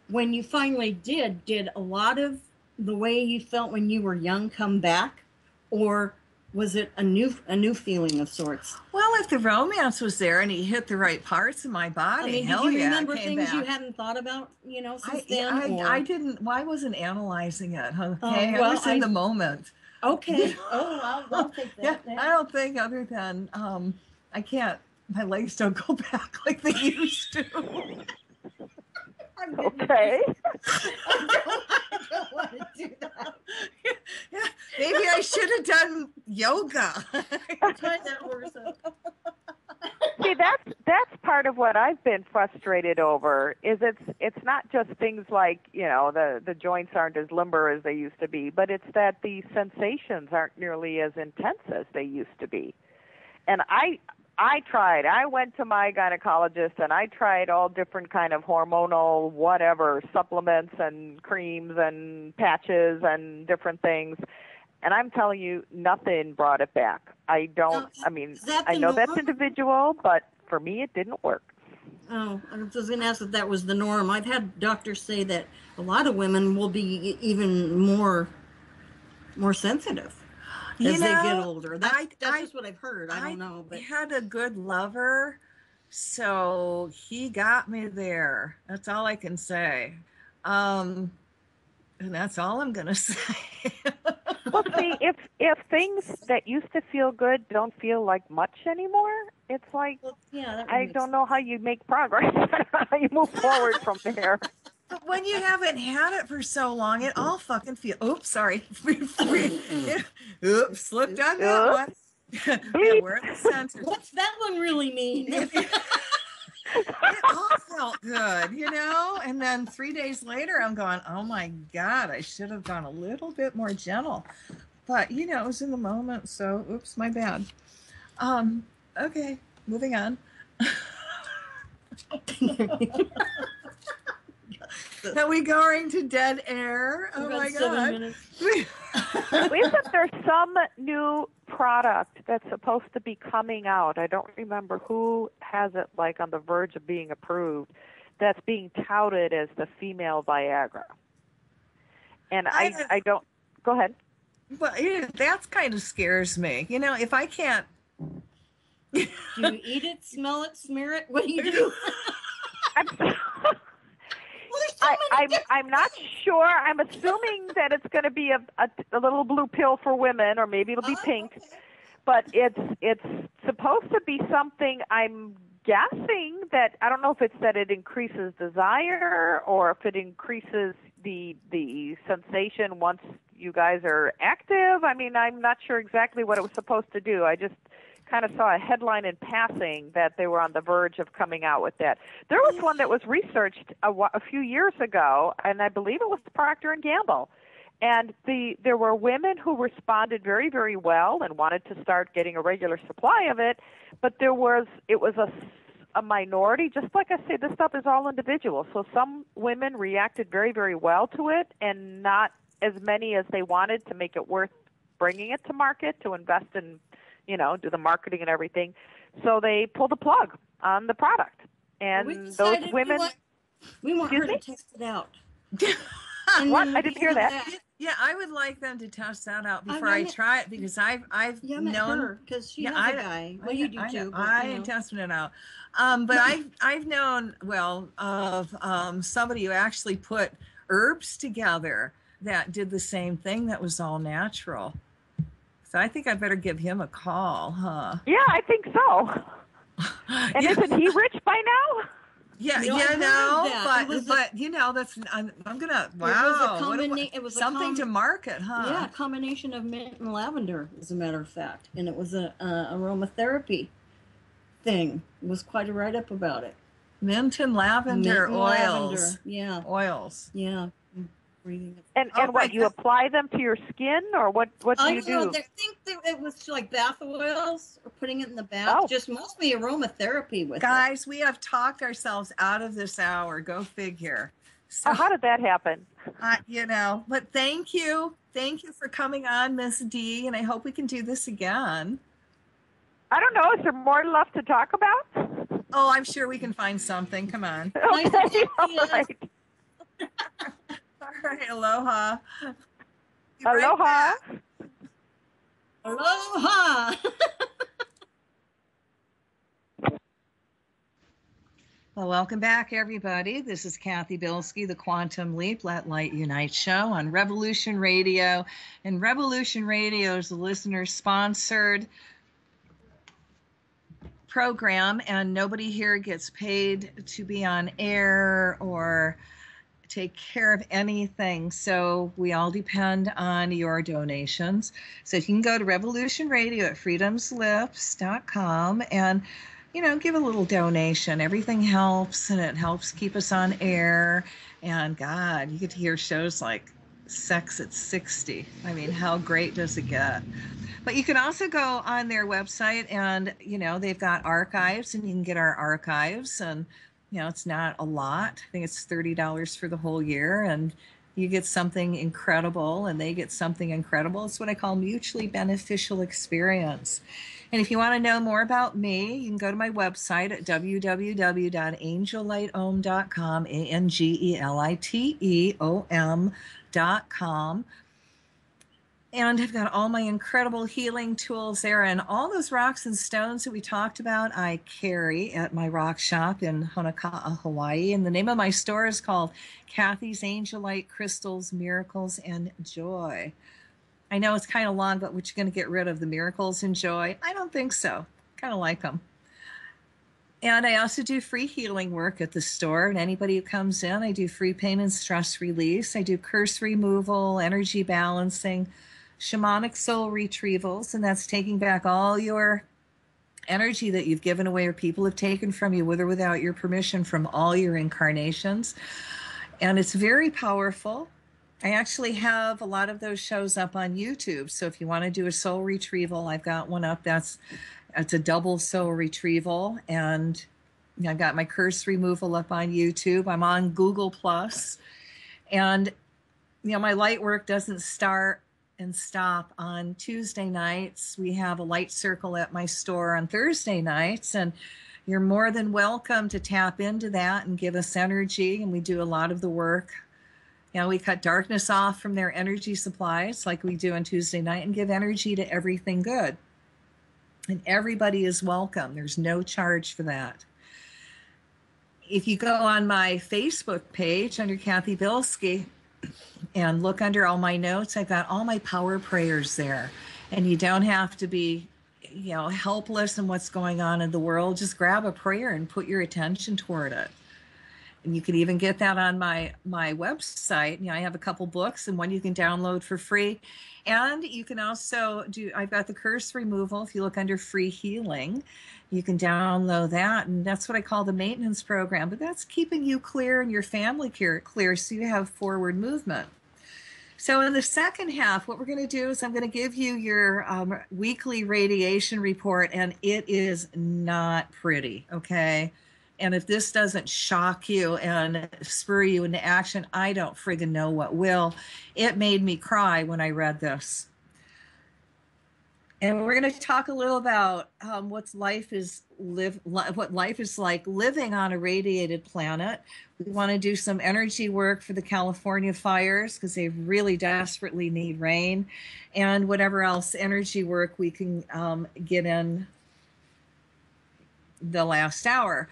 When you finally did a lot of the way you felt when you were young come back, or was it a new feeling of sorts? Well, if the romance was there and he hit the right parts of my body, did you remember things you hadn't thought about, since then? I didn't. Well, I wasn't analyzing it. Okay, I well, was in the moment. Okay. Oh, I'll take that. Yeah, I don't think other than I can't. My legs don't go back like they used to. Okay. I don't want to do that. Yeah, maybe I should have done yoga. Tie that horse up. See, that's part of what I've been frustrated over. Is it's not just things like the joints aren't as limber as they used to be, but it's that the sensations aren't nearly as intense as they used to be. And I tried. I went to my gynecologist and I tried all different kind of hormonal whatever supplements and creams and patches and different things. And I'm telling you, nothing brought it back. I know that's individual, but for me, it didn't work. Oh, I was going to ask if that was the norm. I've had doctors say that a lot of women will be even more sensitive as they get older. That's just what I've heard. I don't know. But I had a good lover, so he got me there. That's all I can say. And that's all I'm going to say. Well, see, if things that used to feel good don't feel like much anymore, it's like, I don't know how you make progress. How you move forward from there. But when you haven't had it for so long, it all fucking feels... Oops, sorry. Oops, slipped on that one. Yeah, we're in the center. What's that one really mean? It all felt good, and then 3 days later I'm going, oh my God, I should have gone a little bit more gentle, but it was in the moment, so oops, my bad. Okay, moving on. Are we going to dead air? Oh my God. Isn't there some new product that's supposed to be coming out? I don't remember who has it, like on the verge of being approved, that's being touted as the female Viagra. And I don't, go ahead. Well, that kind of scares me. If I can't. Do you eat it, smell it, smear it? What do you do? I'm not sure. I'm assuming that it's going to be a little blue pill for women, or maybe it'll be pink. Okay. But it's supposed to be something I'm guessing that, I don't know if it's that it increases desire or if it increases the sensation once you guys are active. I mean, I'm not sure exactly what it was supposed to do. I just kind of saw a headline in passing that they were on the verge of coming out with that. There was one that was researched a few years ago, and I believe it was Procter & Gamble. And there were women who responded very, very well and wanted to start getting a regular supply of it, but it was a minority. Just like I say, this stuff is all individual. So some women reacted very, very well to it, and not as many as they wanted to make it worth bringing it to market, to invest in, do the marketing and everything. So they pulled the plug on the product. And those women... We want her to test it out. What? I didn't hear that. Yeah, I would like them to test that out before I try it, because I've known her because she has a guy. Well, you do too. I ain't testing it out. But I've known of somebody who actually put herbs together that did the same thing, that was all natural. So I think I better give him a call, huh? Yeah, I think so. And isn't he rich by now? Yeah, but that's I'm gonna It was something to market, huh? Yeah, a combination of mint and lavender, as a matter of fact, and it was a aromatherapy thing. It was quite a write up about it. Mint and lavender oils. Yeah, oils. Yeah. And what, you apply them to your skin, or what do you do? I think it was like bath oils, or putting it in the bath. Just mostly aromatherapy with Guys, we have talked ourselves out of this hour. Go figure. So, how did that happen? But thank you. Thank you for coming on, Miss D, and I hope we can do this again. I don't know. Is there more left to talk about? Oh, I'm sure we can find something. Come on. Okay. All right. All right, aloha. Aloha. Aloha. Well, welcome back, everybody. This is Cathy Bilsky, the Quantum Leap, Let Light Unite show on Revolution Radio. And Revolution Radio is a listener-sponsored program, and nobody here gets paid to be on air or take care of anything. So we all depend on your donations. So you can go to Revolution Radio at freedomslips.com and, give a little donation. Everything helps, and it helps keep us on air. And God, you get to hear shows like Sex at 60. I mean, how great does it get? But you can also go on their website and, they've got archives, and you can get our archives, and it's not a lot. I think it's $30 for the whole year, and you get something incredible, and they get something incredible. It's what I call mutually beneficial experience. And if you want to know more about me, you can go to my website at www.angellighteom.com, ANGELITEOM.com. And I've got all my incredible healing tools there, and all those rocks and stones that we talked about, I carry at my rock shop in Honoka'a, Hawaii. And the name of my store is called Cathy's Angelite Crystals, Miracles, and Joy. I know it's kind of long, but what, you're going to get rid of the miracles and joy? I don't think so. Kind of like them. And I also do free healing work at the store. And anybody who comes in, I do free pain and stress release. I do curse removal, energy balancing, shamanic soul retrievals, and that's taking back all your energy that you've given away or people have taken from you with or without your permission from all your incarnations. And it's very powerful. I actually have a lot of those shows up on YouTube. So if you want to do a soul retrieval, I've got one up. It's a double soul retrieval. And I've got my curse removal up on YouTube. I'm on Google+. And, my light work doesn't start and stop on Tuesday nights. We have a light circle at my store on Thursday nights, and you're more than welcome to tap into that and give us energy. And we do a lot of the work. We cut darkness off from their energy supplies like we do on Tuesday night, and give energy to everything good. And everybody is welcome. There's no charge for that. If you go on my Facebook page under Cathy Bilsky and look under all my notes, I've got all my power prayers there. And you don't have to be, helpless in what's going on in the world, just grab a prayer and put your attention toward it. And you can even get that on my website. I have a couple books and one you can download for free. And you can also I've got the curse removal. If you look under free healing, you can download that. And that's what I call the maintenance program. But that's keeping you clear and your family clear so you have forward movement. So in the second half, what we're going to do is I'm going to give you your weekly radiation report, and it is not pretty, okay? And if this doesn't shock you and spur you into action, I don't friggin' know what will. It made me cry when I read this. And we're going to talk a little about what life is like living on a radiated planet. We want to do some energy work for the California fires because they really desperately need rain, and whatever else energy work we can get in the last hour.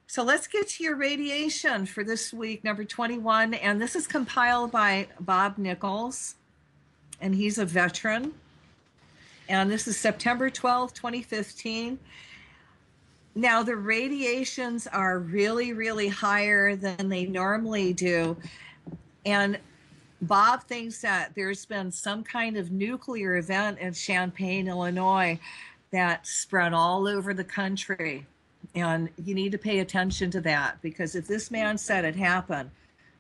So let's get to your radiation for this week, number 21. And this is compiled by Bob Nichols, and he's a veteran. And this is September 12th, 2015. Now, the radiations are really, really higher than they normally do. And Bob thinks that there's been some kind of nuclear event in Champaign, Illinois, that spread all over the country. And you need to pay attention to that, because if this man said it happened,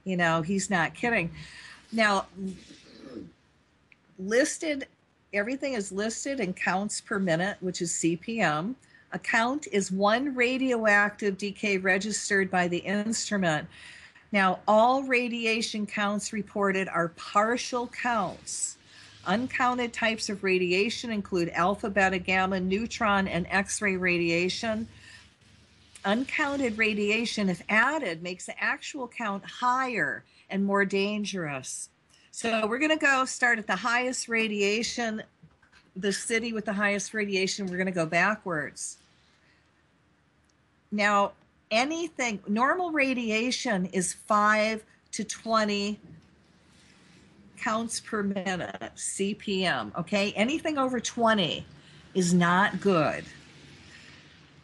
he's not kidding. Now, everything is listed in counts per minute, which is CPM. A count is one radioactive decay registered by the instrument. Now, all radiation counts reported are partial counts. Uncounted types of radiation include alpha, beta, gamma, neutron, and X-ray radiation. Uncounted radiation, if added, makes the actual count higher and more dangerous. So we're going to start at the highest radiation, the city with the highest radiation. We're going to go backwards. Now, normal radiation is 5 to 20 counts per minute, CPM, okay? Anything over 20 is not good.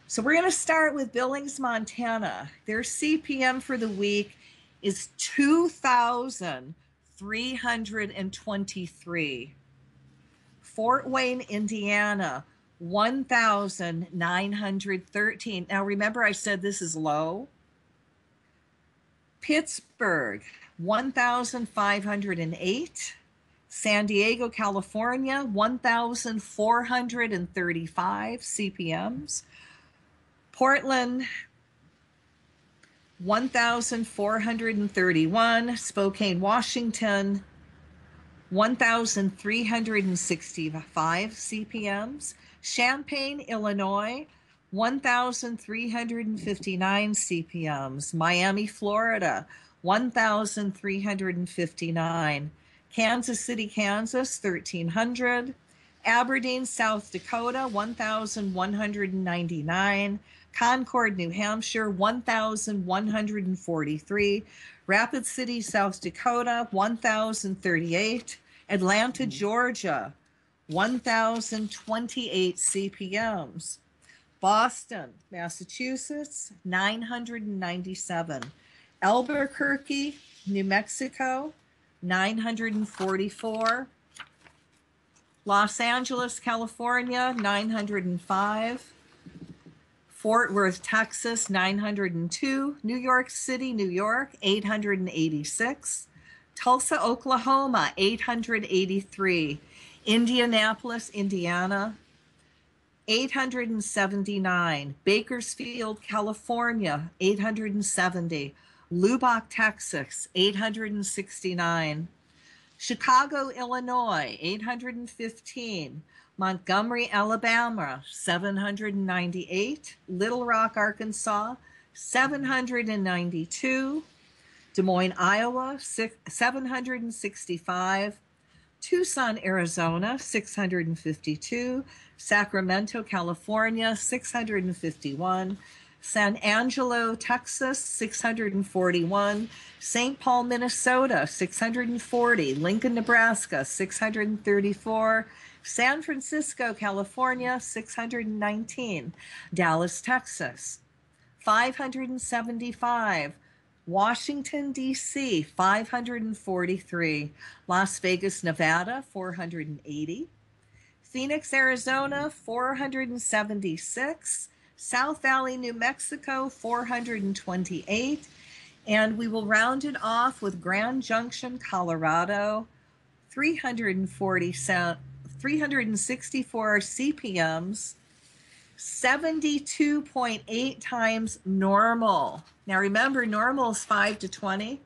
So we're going to start with Billings, Montana. Their CPM for the week is 2,323. Fort Wayne, Indiana, 1,913. Now remember I said this is low. Pittsburgh, 1,508. San Diego, California, 1,435 CPMs. Portland, 1,431. Spokane, Washington, 1,365 CPMs. Champaign, Illinois, 1,359 CPMs. Miami, Florida, 1,359. Kansas City, Kansas, 1,300. Aberdeen, South Dakota, 1,199. Concord, New Hampshire, 1,143. Rapid City, South Dakota, 1,038. Atlanta, Georgia, 1,028 CPMs. Boston, Massachusetts, 997. Albuquerque, New Mexico, 944. Los Angeles, California, 905. Fort Worth, Texas, 902. New York City, New York, 886. Tulsa, Oklahoma, 883. Indianapolis, Indiana, 879. Bakersfield, California, 870. Lubbock, Texas, 869. Chicago, Illinois, 815. Montgomery, Alabama, 798. Little Rock, Arkansas, 792. Des Moines, Iowa, 765. Tucson, Arizona, 652. Sacramento, California, 651. San Angelo, Texas, 641. St. Paul, Minnesota, 640. Lincoln, Nebraska, 634. San Francisco, California, 619. Dallas, Texas, 575. Washington, D.C., 543. Las Vegas, Nevada, 480. Phoenix, Arizona, 476. South Valley, New Mexico, 428. And we will round it off with Grand Junction, Colorado, 364 CPMs, 72.8 times normal. Now remember, normal is 5 to 20.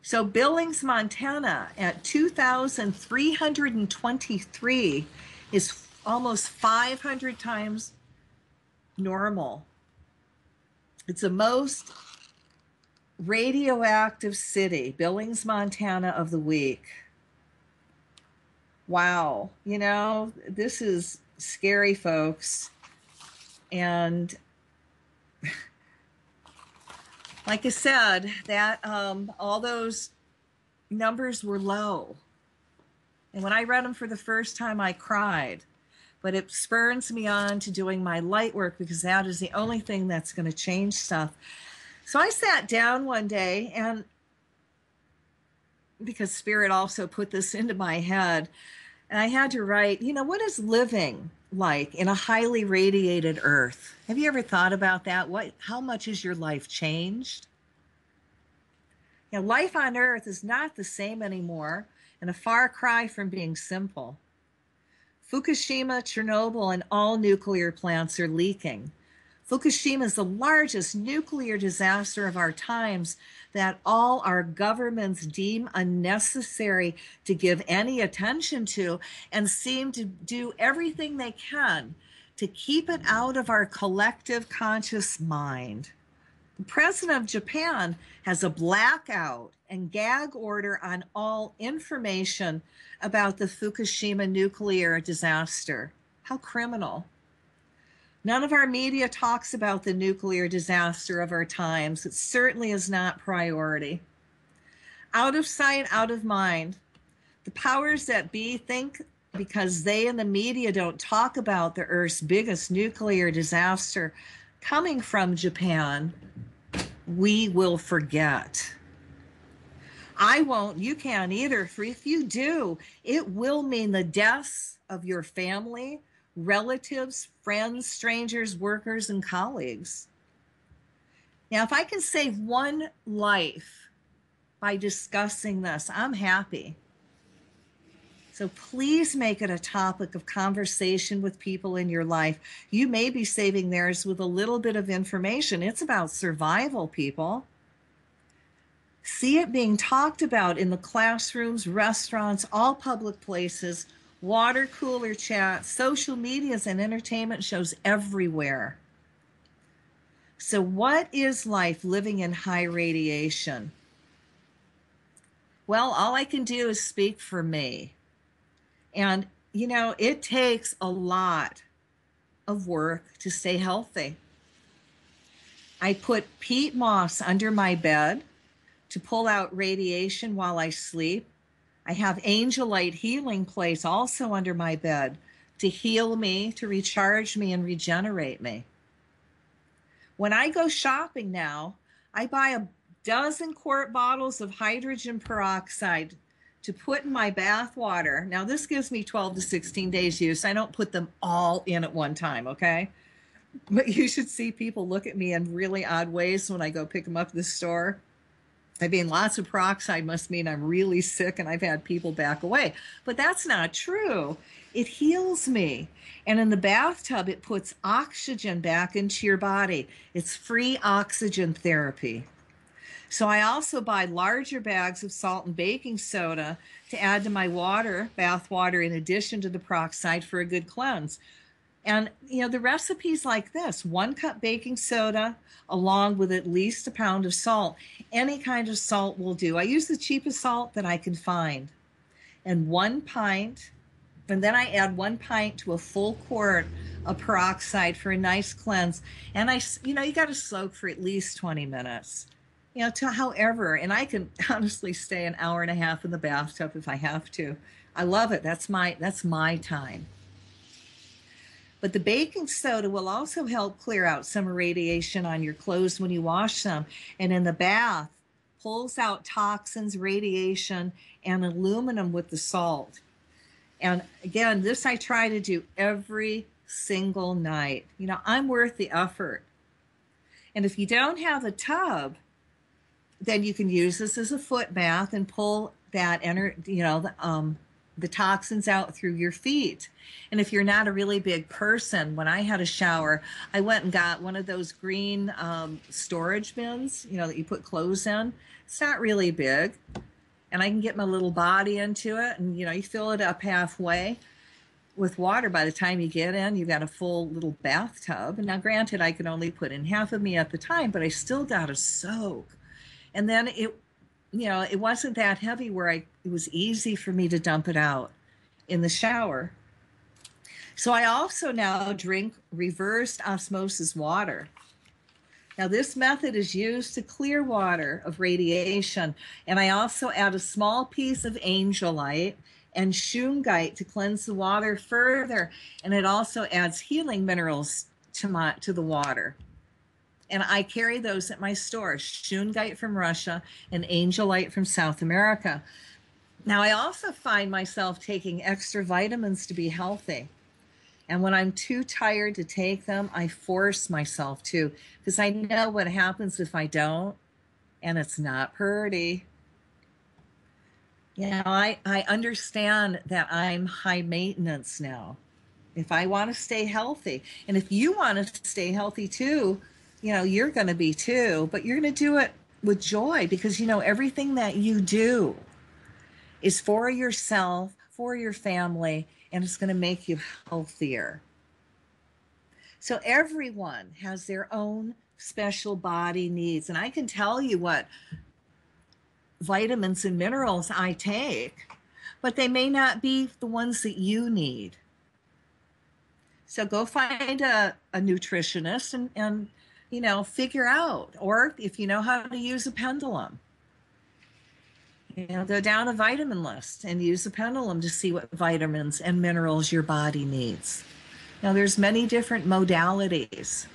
So Billings, Montana at 2,323 is almost 500 times normal. It's the most radioactive city, Billings, Montana, of the week. Wow. You know, this is scary, folks. And like I said, that all those numbers were low. And when I read them for the first time, I cried. But it spurs me on to doing my light work, because that is the only thing that's going to change stuff. So I sat down one day, and because Spirit also put this into my head, and I had to write, you know, what is living like in a highly radiated earth? Have you ever thought about that? How much has your life changed? You know, life on earth is not the same anymore, and a far cry from being simple. Fukushima, Chernobyl, and all nuclear plants are leaking. Fukushima is the largest nuclear disaster of our times that all our governments deem unnecessary to give any attention to, and seem to do everything they can to keep it out of our collective conscious mind. The president of Japan has a blackout and gag order on all information about the Fukushima nuclear disaster. How criminal. None of our media talks about the nuclear disaster of our times. It certainly is not priority. Out of sight, out of mind. The powers that be think because they and the media don't talk about the Earth's biggest nuclear disaster coming from Japan, we will forget. I won't, you can't either. For if you do, it will mean the deaths of your family, relatives, friends, strangers, workers, and colleagues. Now, if I can save one life by discussing this, I'm happy. So please make it a topic of conversation with people in your life. You may be saving theirs with a little bit of information. It's about survival, people. See it being talked about in the classrooms, restaurants, all public places, water cooler chats, social medias, and entertainment shows everywhere. So what is life living in high radiation? Well, all I can do is speak for me. And, you know, it takes a lot of work to stay healthy. I put peat moss under my bed to pull out radiation while I sleep. I have angel light healing plates also under my bed to heal me, to recharge me, and regenerate me. When I go shopping now, I buy a dozen quart bottles of hydrogen peroxide to put in my bath water. Now, this gives me 12 to 16 days use. I don't put them all in at one time, okay? But you should see people look at me in really odd ways when I go pick them up at the store. I mean, lots of peroxide must mean I'm really sick, and I've had people back away. But that's not true. It heals me. And in the bathtub, it puts oxygen back into your body. It's free oxygen therapy. So I also buy larger bags of salt and baking soda to add to my water, bath water, in addition to the peroxide for a good cleanse. And, you know, the recipe's like this: 1 cup baking soda along with at least a pound of salt. Any kind of salt will do. I use the cheapest salt that I can find. And 1 pint, and then I add 1 pint to a full quart of peroxide for a nice cleanse. And you got to soak for at least 20 minutes. To however, and I can honestly stay an hour and a half in the bathtub if I have to. I love it. That's my time. But the baking soda will also help clear out some radiation on your clothes when you wash them. And in the bath, pulls out toxins, radiation, and aluminum with the salt. And again, this I try to do every single night. You know, I'm worth the effort. And if you don't have a tub, then you can use this as a foot bath and pull that the toxins out through your feet. And if you're not a really big person, when I had a shower, I went and got one of those green storage bins, you know, that you put clothes in. It's not really big. And I can get my little body into it, and, you know, you fill it up halfway with water. By the time you get in, you've got a full little bathtub. And now, granted, I could only put in half of me at the time, but I still got a soak. And then it wasn't that heavy where it was easy for me to dump it out in the shower. So I also now drink reversed osmosis water. Now, this method is used to clear water of radiation. And I also add a small piece of angelite and shungite to cleanse the water further. And it also adds healing minerals to the water. And I carry those at my store, shungite from Russia and angelite from South America. Now, I also find myself taking extra vitamins to be healthy. And when I'm too tired to take them, I force myself to, because I know what happens if I don't, and it's not pretty. You know, I understand that I'm high maintenance now. If I want to stay healthy, and if you want to stay healthy too, you know, you're going to be too, but you're going to do it with joy, because, you know, everything that you do is for yourself, for your family, and it's going to make you healthier. So everyone has their own special body needs. And I can tell you what vitamins and minerals I take, but they may not be the ones that you need. So go find a nutritionist and you know, figure out, or if you know how to use a pendulum, you know, go down a vitamin list and use a pendulum to see what vitamins and minerals your body needs. Now, there's many different modalities.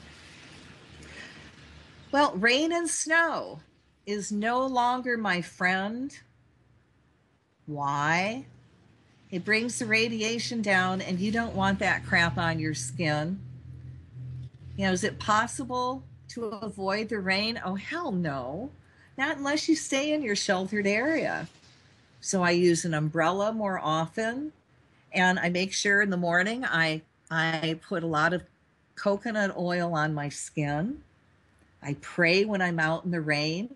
Well, rain and snow is no longer my friend. Why? It brings the radiation down, and you don't want that crap on your skin. You know, is it possible to avoid the rain? Oh, hell no. Not unless you stay in your sheltered area. So I use an umbrella more often, and I make sure in the morning I put a lot of coconut oil on my skin. I pray when I'm out in the rain.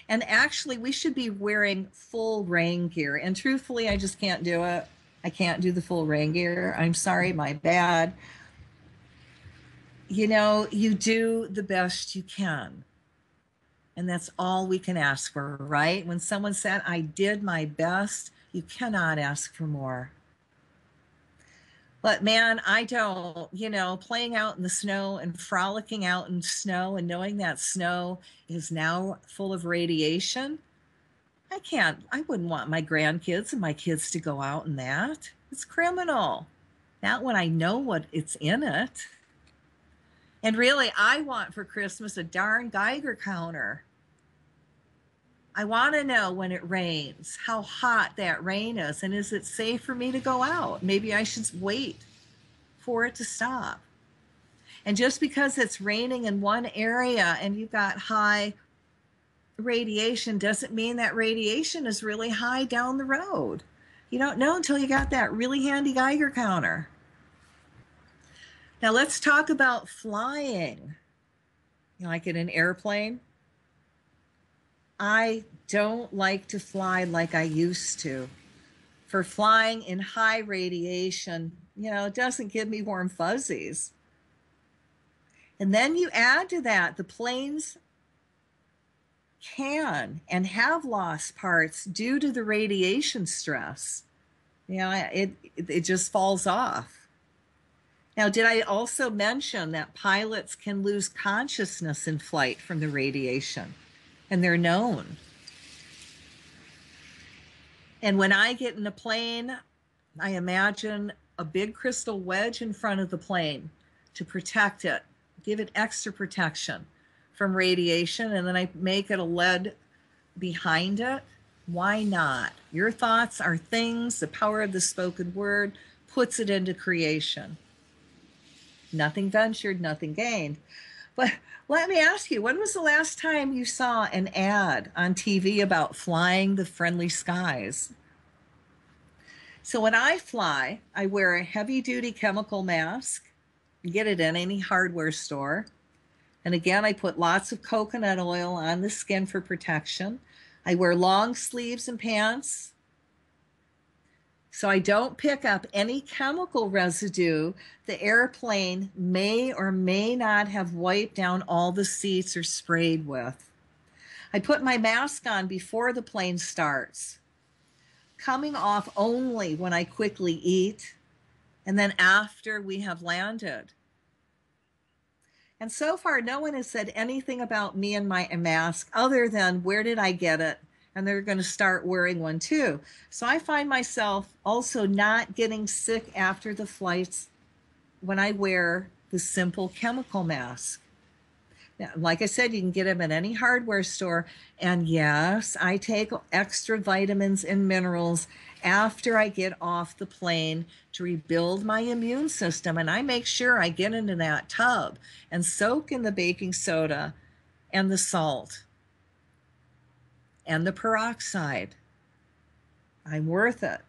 And actually, we should be wearing full rain gear. And truthfully, I just can't do it. I can't do the full rain gear. I'm sorry, my bad. You know, you do the best you can. And that's all we can ask for, right? When someone said, I did my best, you cannot ask for more. But man, I don't, you know, playing out in the snow and frolicking out in snow and knowing that snow is now full of radiation. I wouldn't want my grandkids and my kids to go out in that. It's criminal. Not when I know what it's in it. And really, I want for Christmas a darn Geiger counter. I want to know when it rains, how hot that rain is, and is it safe for me to go out? Maybe I should wait for it to stop. And just because it's raining in one area and you've got high radiation doesn't mean that radiation is really high down the road. You don't know until you got that really handy Geiger counter. Now let's talk about flying. You know, like in an airplane. I don't like to fly like I used to. For flying in high radiation, you know, it doesn't give me warm fuzzies. And then you add to that, the planes can and have lost parts due to the radiation stress. You know, it just falls off. Now, did I also mention that pilots can lose consciousness in flight from the radiation? And they're known. And when I get in a plane, I imagine a big crystal wedge in front of the plane to protect it, give it extra protection from radiation, and then I make it a lead behind it. Why not? Your thoughts are things, the power of the spoken word puts it into creation. Nothing ventured, nothing gained. But let me ask you, when was the last time you saw an ad on TV about flying the friendly skies? So when I fly, I wear a heavy-duty chemical mask. You get it in any hardware store. And again, I put lots of coconut oil on the skin for protection. I wear long sleeves and pants so I don't pick up any chemical residue the airplane may or may not have wiped down all the seats or sprayed with. I put my mask on before the plane starts, coming off only when I quickly eat, and then after we have landed. And so far, no one has said anything about me and my mask other than where did I get it? And they're going to start wearing one too. So I find myself also not getting sick after the flights when I wear the simple chemical mask. Now, like I said, you can get them at any hardware store. And yes, I take extra vitamins and minerals after I get off the plane to rebuild my immune system. And I make sure I get into that tub and soak in the baking soda and the salt and the peroxide. I'm worth it.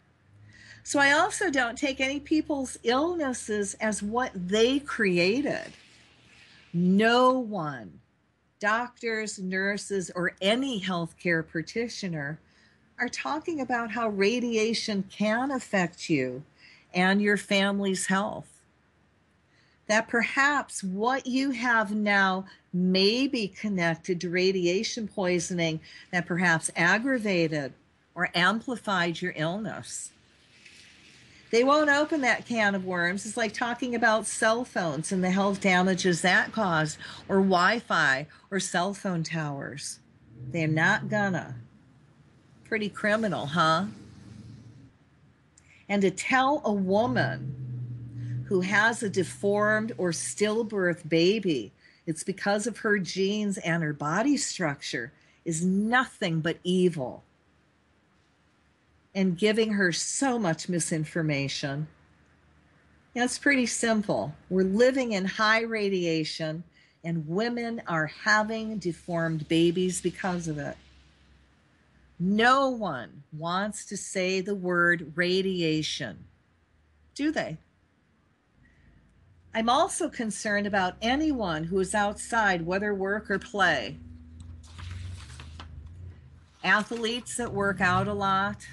So I also don't take any people's illnesses as what they created. No one, doctors, nurses, or any healthcare practitioner are talking about how radiation can affect you and your family's health. That perhaps what you have now may be connected to radiation poisoning that perhaps aggravated or amplified your illness. They won't open that can of worms. It's like talking about cell phones and the health damages that caused, or Wi-Fi or cell phone towers. They're not gonna. Pretty criminal, huh? And to tell a woman who has a deformed or stillbirth baby it's because of her genes and her body structure is nothing but evil, and giving her so much misinformation. It's pretty simple. We're living in high radiation, and women are having deformed babies because of it. No one wants to say the word radiation, do they? I'm also concerned about anyone who is outside, whether work or play. Athletes that work out a lot.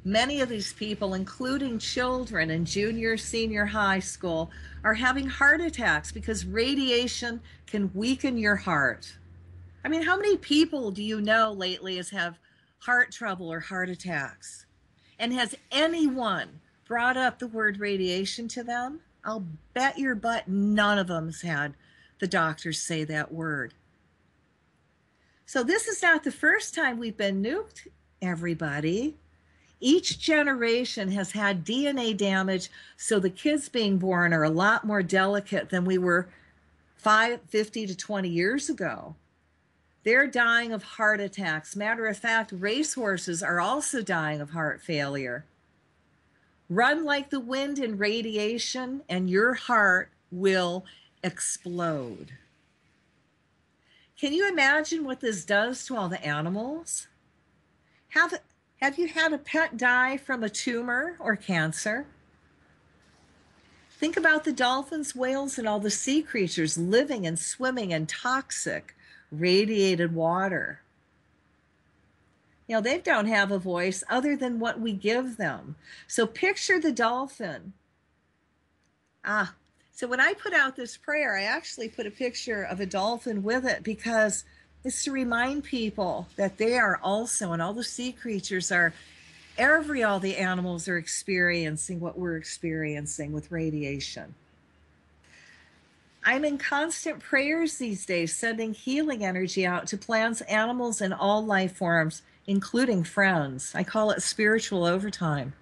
Many of these people, including children in junior, senior high school, are having heart attacks because radiation can weaken your heart. I mean, how many people do you know lately have heart trouble or heart attacks? And has anyone brought up the word radiation to them? I'll bet your butt none of them has had the doctors say that word. So this is not the first time we've been nuked, everybody. Each generation has had DNA damage, so the kids being born are a lot more delicate than we were 50 to 20 years ago. They're dying of heart attacks. Matter of fact, racehorses are also dying of heart failure. Run like the wind in radiation, and your heart will explode. Can you imagine what this does to all the animals? Have you had a pet die from a tumor or cancer? Think about the dolphins, whales, and all the sea creatures living and swimming in toxic, radiated water. They don't have a voice other than what we give them. So picture the dolphin. So when I put out this prayer, I actually put a picture of a dolphin with it because it's to remind people that they are also, and all the sea creatures are, all the animals are experiencing what we're experiencing with radiation. I'm in constant prayers these days, sending healing energy out to plants, animals, and all life forms, including friends. I call it spiritual overtime.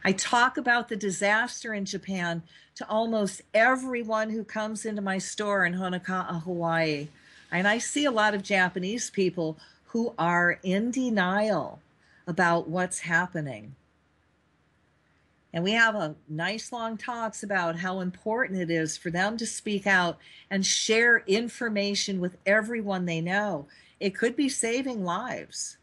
I talk about the disaster in Japan to almost everyone who comes into my store in Honoka'a, Hawaii. And I see a lot of Japanese people who are in denial about what's happening. And we have a nice long talks about how important it is for them to speak out and share information with everyone they know. It could be saving lives.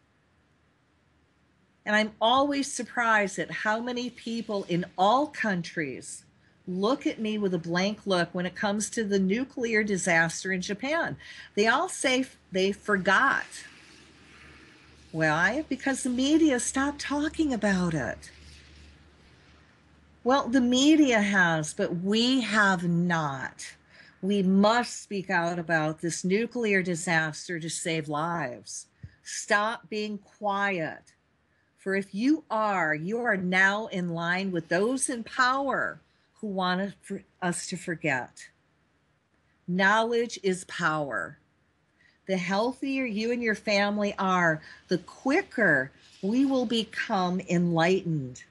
And I'm always surprised at how many people in all countries look at me with a blank look when it comes to the nuclear disaster in Japan. They all say they forgot. Why? Because the media stopped talking about it. Well, the media has, but we have not. We must speak out about this nuclear disaster to save lives. Stop being quiet. For if you are now in line with those in power who want us to forget. Knowledge is power. The healthier you and your family are, the quicker we will become enlightened.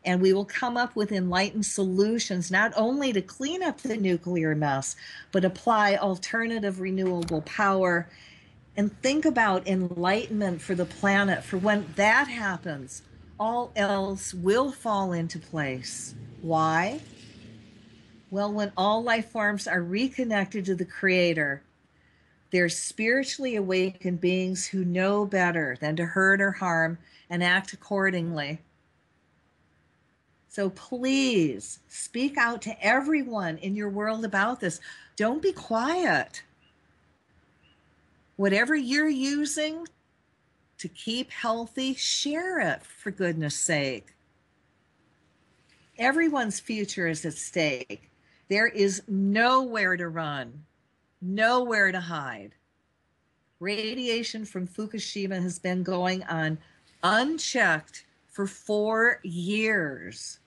And we will come up with enlightened solutions, not only to clean up the nuclear mess, but apply alternative renewable power. And think about enlightenment for the planet. For when that happens, all else will fall into place. Why? Well, when all life forms are reconnected to the Creator, they're spiritually awakened beings who know better than to hurt or harm and act accordingly. So please speak out to everyone in your world about this. Don't be quiet. Whatever you're using to keep healthy, share it, for goodness sake. Everyone's future is at stake. There is nowhere to run, nowhere to hide. Radiation from Fukushima has been going on unchecked for 4 years.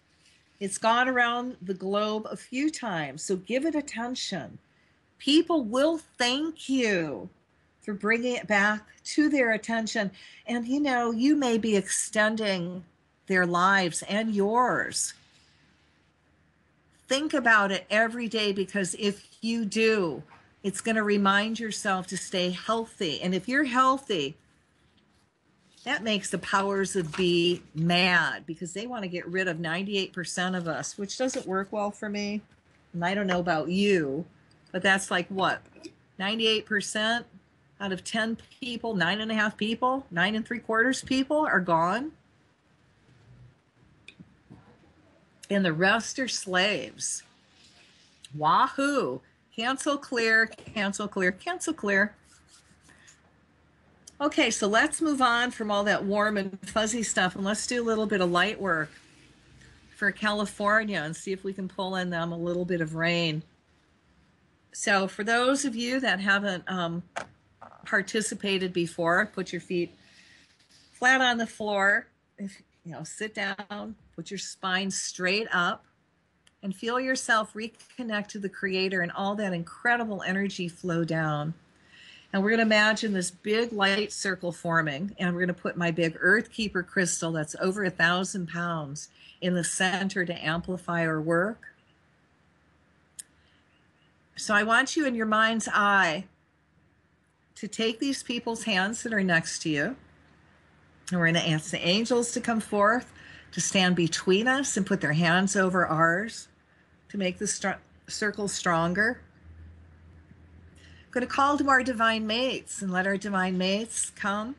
It's gone around the globe a few times, so give it attention. People will thank you for bringing it back to their attention. And you may be extending their lives and yours. Think about it every day, because if you do, it's going to remind yourself to stay healthy. And if you're healthy, that makes the powers that be mad, because they want to get rid of 98% of us, which doesn't work well for me. And I don't know about you, but that's like what? 98% out of 10 people, 9.5 people, 9 3/4 people are gone. And the rest are slaves. Wahoo! Cancel, clear, cancel, clear, cancel, clear. Okay, so let's move on from all that warm and fuzzy stuff, and let's do a little bit of light work for California and see if we can pull in them a little bit of rain. So for those of you that haven't participated before, put your feet flat on the floor. Sit down, put your spine straight up, and feel yourself reconnect to the Creator and all that incredible energy flow down. And we're going to imagine this big light circle forming, and we're going to put my big Earth Keeper crystal that's over 1,000 pounds in the center to amplify our work. So I want you in your mind's eye to take these people's hands that are next to you, and we're going to ask the angels to come forth to stand between us and put their hands over ours to make the circle stronger. Going to call to our divine mates and let our divine mates come,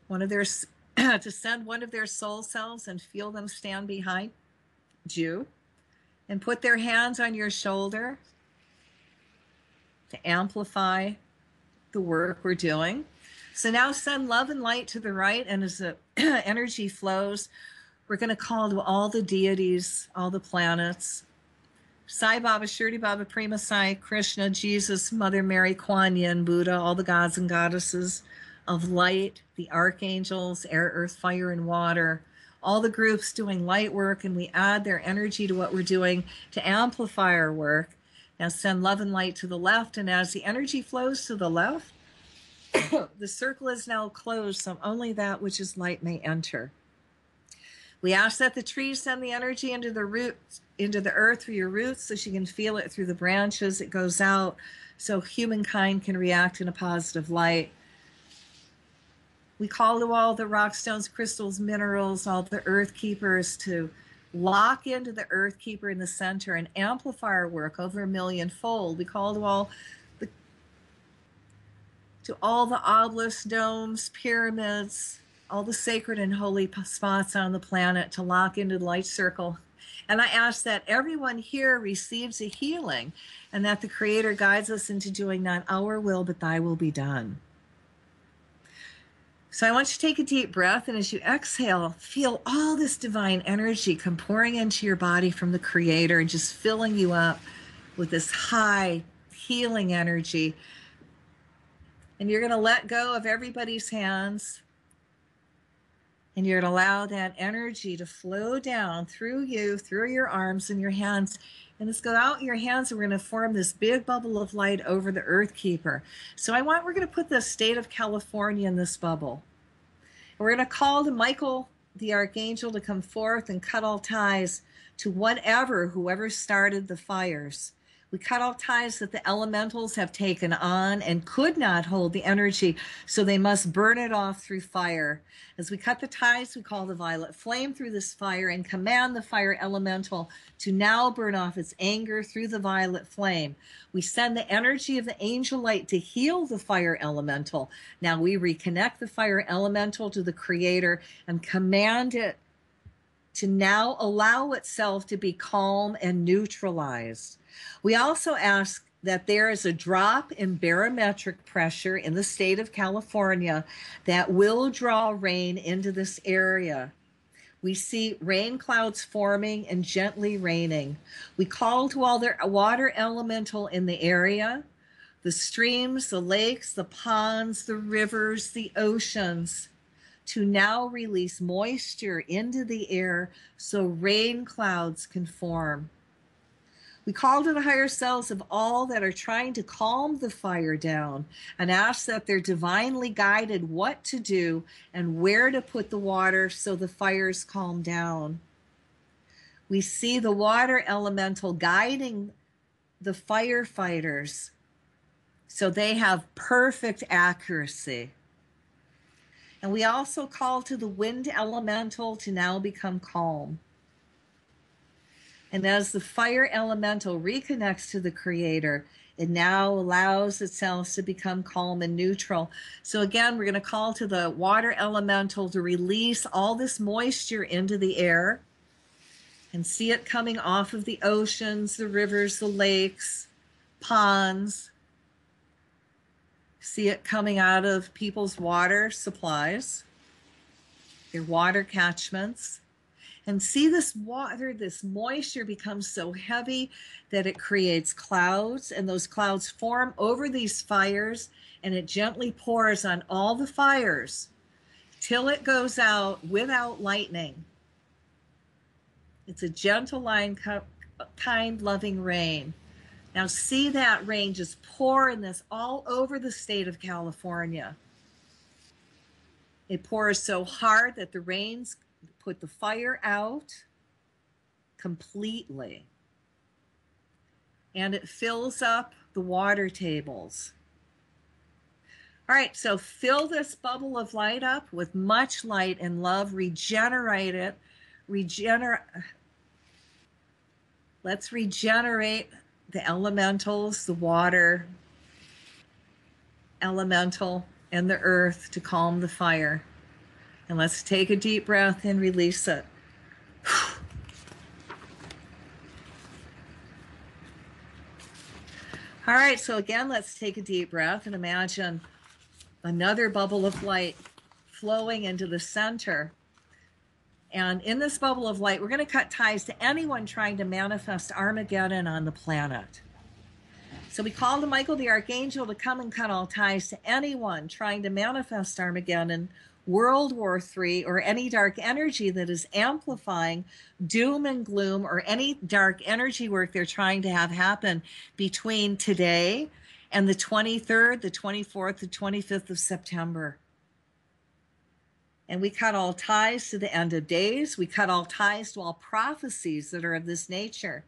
to send one of their soul cells and feel them stand behind you and put their hands on your shoulder to amplify the work we're doing. So now send love and light to the right, and as the energy flows, we're going to call to all the deities, all the planets, Sai Baba, Shirdi Baba, Prima Sai, Krishna, Jesus, Mother Mary, Kuan Yin, Buddha, all the gods and goddesses of light, the archangels, air, earth, fire, and water, all the groups doing light work, and we add their energy to what we're doing to amplify our work. Now send love and light to the left, and as the energy flows to the left, the circle is now closed, so only that which is light may enter. We ask that the trees send the energy into the roots, into the earth through your roots, so she can feel it through the branches. It goes out so humankind can react in a positive light. We call to all the rock, stones, crystals, minerals, all the earth keepers to lock into the earth keeper in the center and amplify our work over 1,000,000-fold. We call to all the obelisks, domes, pyramids, all the sacred and holy spots on the planet to lock into the light circle. And I ask that everyone here receives a healing and that the Creator guides us into doing not our will, but thy will be done. So I want you to take a deep breath, and as you exhale, feel all this divine energy come pouring into your body from the Creator and just filling you up with this high healing energy. And you're going to let go of everybody's hands, and you're going to allow that energy to flow down through you, through your arms and your hands. And it's go out in your hands, and we're going to form this big bubble of light over the Earth Keeper. So we're going to put the state of California in this bubble. We're going to call to Michael, the Archangel, to come forth and cut all ties to whoever started the fires. We cut all ties that the elementals have taken on and could not hold the energy, so they must burn it off through fire. As we cut the ties, we call the violet flame through this fire and command the fire elemental to now burn off its anger through the violet flame. We send the energy of the angel light to heal the fire elemental. Now we reconnect the fire elemental to the Creator and command it to now allow itself to be calm and neutralized. We also ask that there is a drop in barometric pressure in the state of California that will draw rain into this area. We see rain clouds forming and gently raining. We call to all the water elemental in the area, the streams, the lakes, the ponds, the rivers, the oceans, to now release moisture into the air so rain clouds can form. We call to the higher selves of all that are trying to calm the fire down and ask that they're divinely guided what to do and where to put the water so the fires calm down. We see the water elemental guiding the firefighters so they have perfect accuracy. And we also call to the wind elemental to now become calm. And as the fire elemental reconnects to the Creator, it now allows itself to become calm and neutral. So again, we're going to call to the water elemental to release all this moisture into the air and see it coming off of the oceans, the rivers, the lakes, ponds. See it coming out of people's water supplies, their water catchments. And see this water, this moisture becomes so heavy that it creates clouds, and those clouds form over these fires, and it gently pours on all the fires till it goes out without lightning. It's a gentle, kind, loving rain. Now see that rain just pour in this all over the state of California. It pours so hard that the rains put the fire out completely. And it fills up the water tables. All right, so fill this bubble of light up with much light and love. Regenerate it. Let's regenerate the elementals, the water elemental, and the earth to calm the fire. And let's take a deep breath and release it. All right, so again, let's take a deep breath and imagine another bubble of light flowing into the center. And in this bubble of light, we're going to cut ties to anyone trying to manifest Armageddon on the planet. So we call to Michael the Archangel to come and cut all ties to anyone trying to manifest Armageddon, World War III, or any dark energy that is amplifying doom and gloom, or any dark energy work they're trying to have happen between today and the 23rd, the 24th, the 25th of September. And we cut all ties to the end of days. We cut all ties to all prophecies that are of this nature.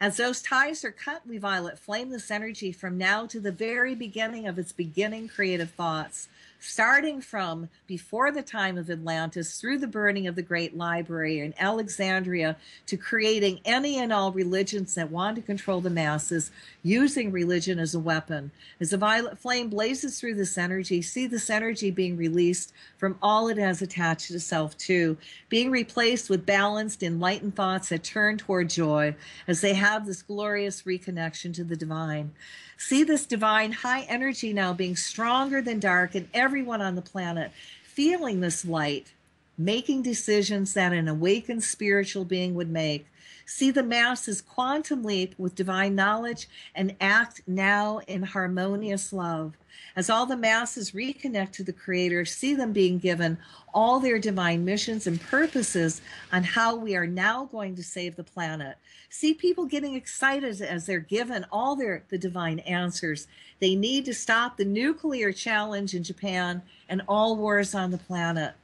As those ties are cut, we violet flame this energy from now to the very beginning of its beginning creative thoughts, starting from before the time of Atlantis, through the burning of the great library in Alexandria, to creating any and all religions that want to control the masses, using religion as a weapon. As the violet flame blazes through this energy, see this energy being released from all it has attached itself to, being replaced with balanced, enlightened thoughts that turn toward joy as they have this glorious reconnection to the divine. See this divine high energy now being stronger than dark, and everyone on the planet feeling this light, making decisions that an awakened spiritual being would make. See the masses quantum leap with divine knowledge and act now in harmonious love. As all the masses reconnect to the Creator, see them being given all their divine missions and purposes on how we are now going to save the planet. See people getting excited as they're given all the divine answers. They need to stop the nuclear challenge in Japan and all wars on the planet.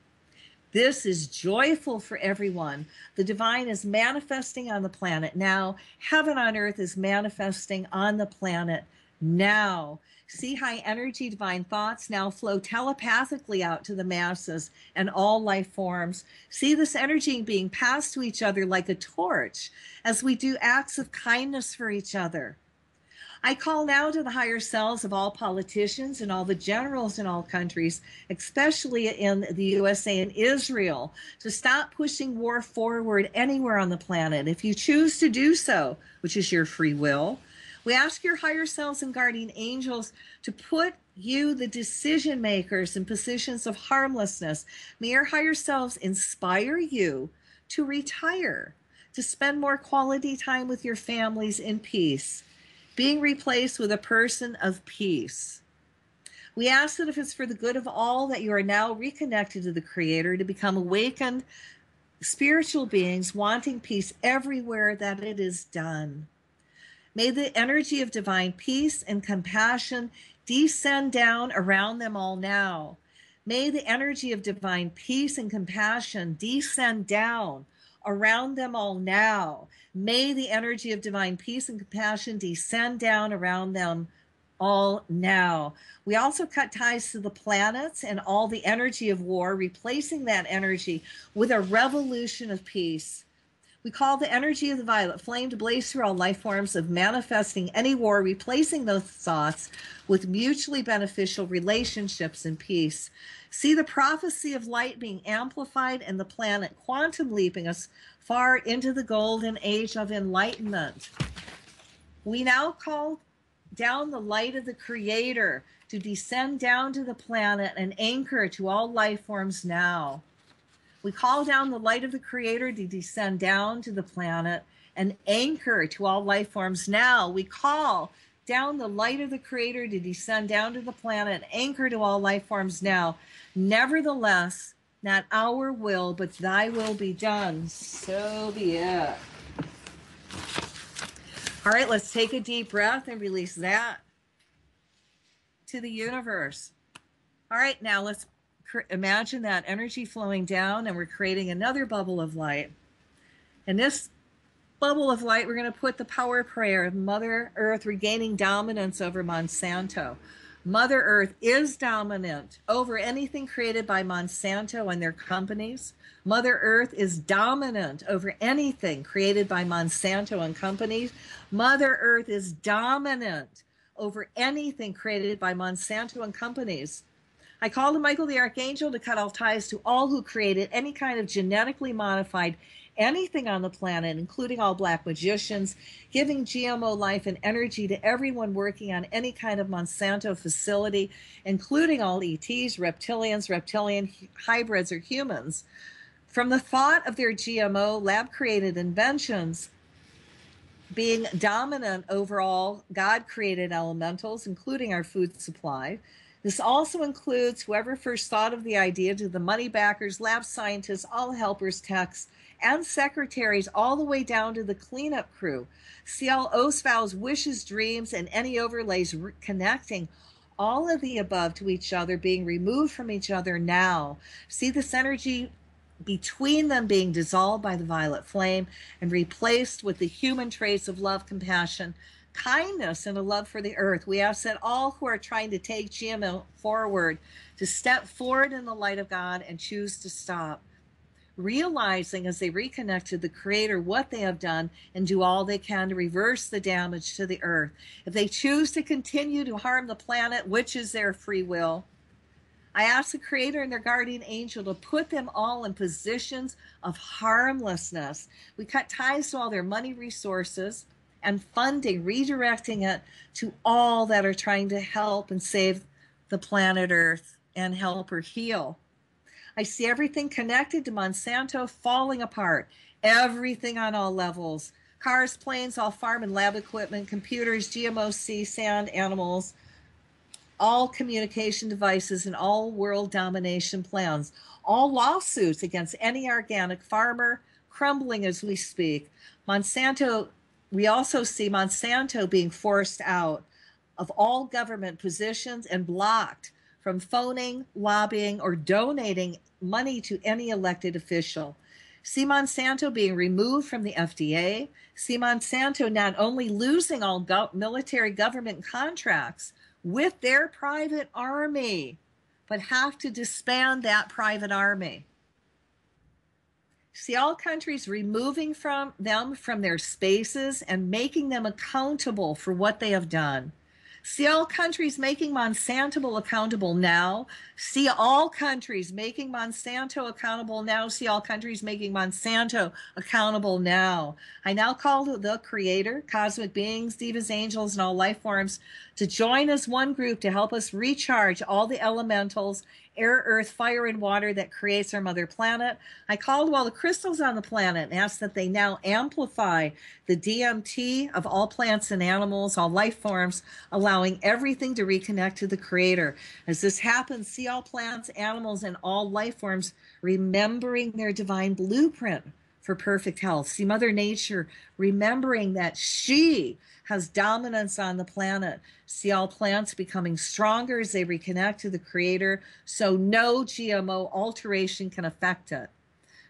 This is joyful for everyone. The divine is manifesting on the planet now. Heaven on earth is manifesting on the planet now. See high energy divine thoughts now flow telepathically out to the masses and all life forms. See this energy being passed to each other like a torch as we do acts of kindness for each other. I call now to the higher selves of all politicians and all the generals in all countries, especially in the USA and Israel, to stop pushing war forward anywhere on the planet. If you choose to do so, which is your free will, we ask your higher selves and guardian angels to put you, the decision makers, in positions of harmlessness. May your higher selves inspire you to retire, to spend more quality time with your families in peace, being replaced with a person of peace. We ask that if it's for the good of all, that you are now reconnected to the Creator, to become awakened spiritual beings wanting peace everywhere that it is done. May the energy of divine peace and compassion descend down around them all now. May the energy of divine peace and compassion descend down around them all now. May the energy of divine peace and compassion descend down around them all now. We also cut ties to the planets and all the energy of war, replacing that energy with a revolution of peace. We call the energy of the violet flame to blaze through all life forms of manifesting any war, replacing those thoughts with mutually beneficial relationships and peace. See the prophecy of light being amplified and the planet quantum leaping us far into the golden age of enlightenment. We now call down the light of the Creator to descend down to the planet and anchor to all life forms now. We call down the light of the Creator to descend down to the planet and anchor to all life forms now. We call down the light of the Creator to descend down to the planet, anchor to all life forms now. Nevertheless, not our will, but thy will be done. So be it. All right, let's take a deep breath and release that to the universe. All right, now let's imagine that energy flowing down, and we're creating another bubble of light. In this bubble of light, we're going to put the power prayer of Mother Earth regaining dominance over Monsanto. Mother Earth is dominant over anything created by Monsanto and their companies. Mother Earth is dominant over anything created by Monsanto and companies. Mother Earth is dominant over anything created by Monsanto and companies. I call to Michael the Archangel to cut off ties to all who created any kind of genetically modified anything on the planet, including all black magicians, giving GMO life and energy to everyone working on any kind of Monsanto facility, including all ETs, reptilians, reptilian hybrids, or humans. From the thought of their GMO lab-created inventions being dominant over all God-created elementals, including our food supply, this also includes whoever first thought of the idea to the money backers, lab scientists, all helpers, techs, and secretaries, all the way down to the cleanup crew. See all oaths, vows, wishes, dreams, and any overlays connecting all of the above to each other being removed from each other now. See this energy between them being dissolved by the violet flame and replaced with the human traits of love, compassion, kindness, and a love for the earth. We ask that all who are trying to take GMO forward to step forward in the light of God and choose to stop, realizing as they reconnect to the Creator what they have done and do all they can to reverse the damage to the earth. If they choose to continue to harm the planet, which is their free will, I ask the Creator and their guardian angel to put them all in positions of harmlessness. We cut ties to all their money, resources, and funding, redirecting it to all that are trying to help and save the planet Earth and help her heal. I see everything connected to Monsanto falling apart, everything on all levels. Cars, planes, all farm and lab equipment, computers, GMO, sea, sand, animals, all communication devices, and all world domination plans. All lawsuits against any organic farmer crumbling as we speak. Monsanto, we also see Monsanto being forced out of all government positions and blocked from phoning, lobbying, or donating money to any elected official. See Monsanto being removed from the FDA. See Monsanto not only losing all military government contracts with their private army, but have to disband that private army. See all countries removing from them from their spaces and making them accountable for what they have done. See all countries making Monsanto accountable now. See all countries making Monsanto accountable now. See all countries making Monsanto accountable now. I now call the Creator, cosmic beings, divas, angels, and all life forms to join as one group to help us recharge all the elementals, air, earth, fire, and water that creates our mother planet. I call to all the crystals on the planet and ask that they now amplify the DMT of all plants and animals, all life forms, allowing everything to reconnect to the Creator. As this happens, see all plants, animals, and all life forms remembering their divine blueprint for perfect health. See Mother Nature remembering that she has dominance on the planet. See all plants becoming stronger as they reconnect to the Creator, so no GMO alteration can affect it.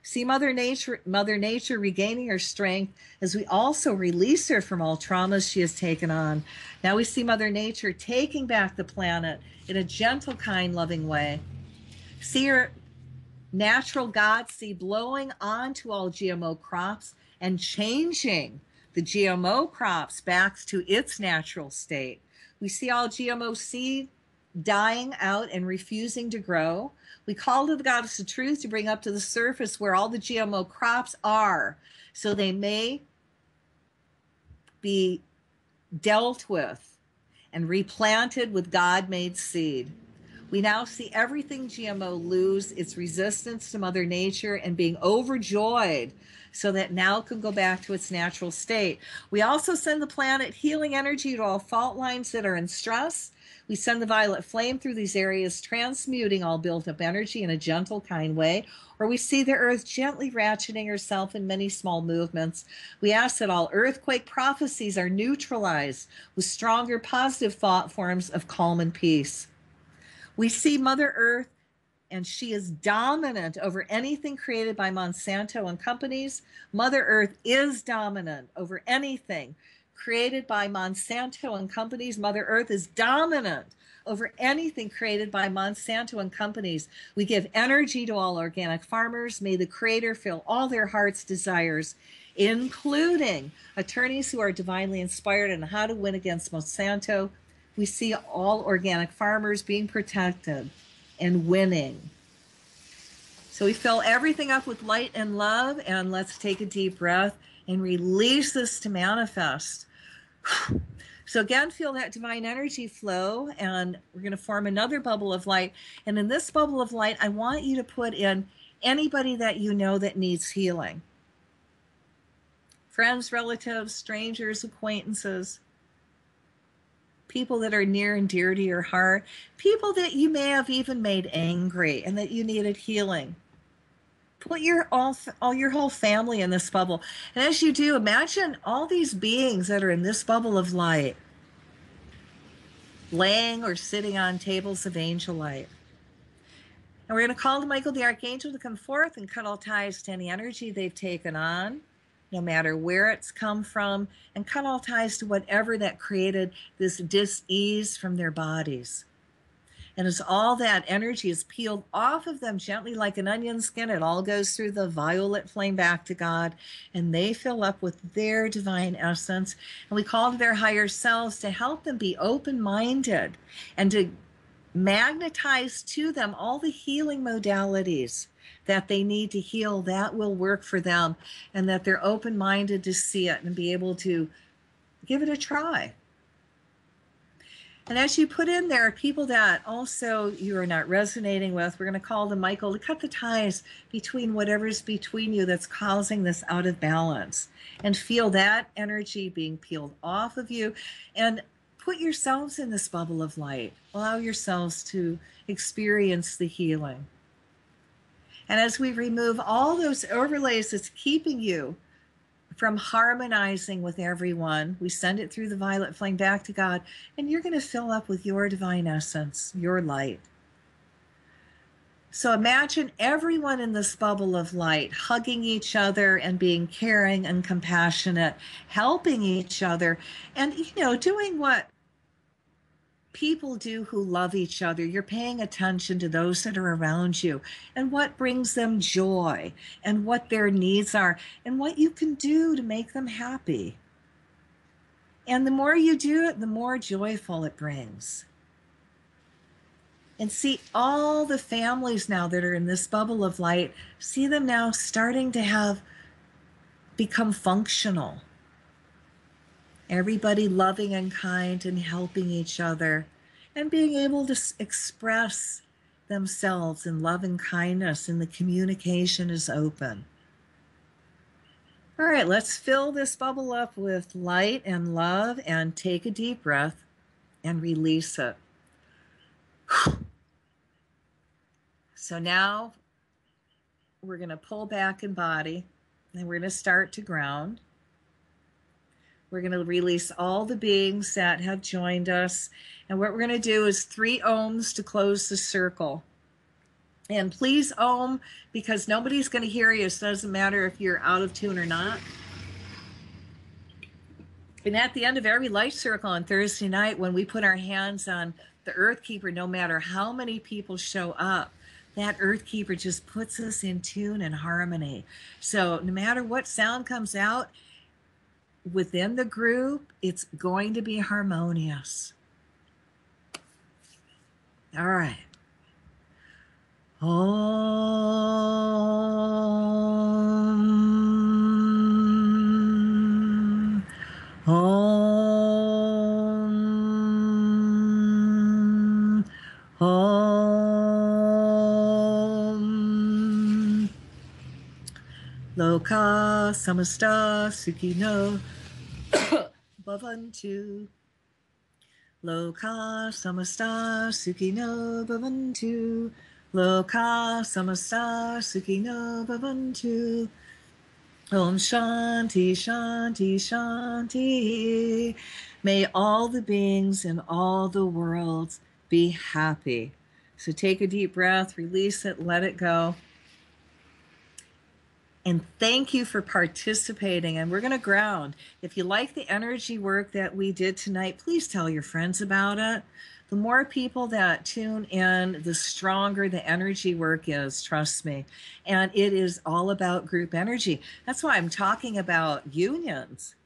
See Mother Nature regaining her strength as we also release her from all traumas she has taken on. Now we see Mother Nature taking back the planet in a gentle, kind, loving way. See her natural God seed blowing onto all GMO crops and changing the GMO crops back to its natural state. We see all GMO seed dying out and refusing to grow. We call to the Goddess of Truth to bring up to the surface where all the GMO crops are, so they may be dealt with and replanted with God-made seed. We now see everything GMO lose its resistance to Mother Nature and being overjoyed so that now can go back to its natural state. We also send the planet healing energy to all fault lines that are in stress. We send the violet flame through these areas, transmuting all built-up energy in a gentle, kind way. Or we see the earth gently ratcheting herself in many small movements. We ask that all earthquake prophecies are neutralized with stronger, positive thought forms of calm and peace. We see Mother Earth, and she is dominant over anything created by Monsanto and companies. Mother Earth is dominant over anything created by Monsanto and companies. Mother Earth is dominant over anything created by Monsanto and companies. We give energy to all organic farmers. May the Creator fill all their heart's desires, including attorneys who are divinely inspired on how to win against Monsanto. We see all organic farmers being protected and winning. So we fill everything up with light and love, and let's take a deep breath and release this to manifest. So again, feel that divine energy flow, and we're going to form another bubble of light. And in this bubble of light, I want you to put in anybody that you know that needs healing. Friends, relatives, strangers, acquaintances, people that are near and dear to your heart, people that you may have even made angry and that you needed healing. Put your whole family in this bubble. And as you do, imagine all these beings that are in this bubble of light. laying or sitting on tables of angel light. And we're going to call to Michael the Archangel to come forth and cut all ties to any energy they've taken on, no matter where it's come from, and cut all ties to whatever that created this dis-ease from their bodies. And as all that energy is peeled off of them gently like an onion skin, it all goes through the violet flame back to God, and they fill up with their divine essence. And we call to their higher selves to help them be open-minded and to magnetize to them all the healing modalities that they need to heal that will work for them, and that they're open-minded to see it and be able to give it a try. And as you put in there people that also you are not resonating with, we're going to call to Michael to cut the ties between whatever's between you that's causing this out of balance, and feel that energy being peeled off of you, and put yourselves in this bubble of light. Allow yourselves to experience the healing. And as we remove all those overlays that's keeping you from harmonizing with everyone, we send it through the violet flame back to God, and you're going to fill up with your divine essence, your light. So imagine everyone in this bubble of light hugging each other and being caring and compassionate, helping each other, and, doing what people do who love each other. You're paying attention to those that are around you and what brings them joy and what their needs are and what you can do to make them happy. And the more you do it, the more joyful it brings. And see all the families now that are in this bubble of light, see them now starting to become functional. Everybody loving and kind and helping each other and being able to express themselves in love and kindness, and the communication is open. All right, let's fill this bubble up with light and love, and take a deep breath and release it. So now we're going to pull back in body, and we're going to start to ground. We're going to release all the beings that have joined us. And what we're going to do is 3 ohms to close the circle. And please ohm, because nobody's going to hear you. So it doesn't matter if you're out of tune or not. And at the end of every light circle on Thursday night, when we put our hands on the Earth Keeper, no matter how many people show up, that Earth Keeper just puts us in tune and harmony. So no matter what sound comes out, within the group, it's going to be harmonious. All right. Om. Om. Om. Loka samasta sukhino bhavantu. Loka samasta sukhino bhavantu. Loka samasta sukhino bhavantu. Om Shanti, Shanti, Shanti. May all the beings in all the worlds be happy. So take a deep breath, release it, let it go. And thank you for participating. And we're going to ground. If you like the energy work that we did tonight, please tell your friends about it. The more people that tune in, the stronger the energy work is, trust me. And it is all about group energy. That's why I'm talking about unions.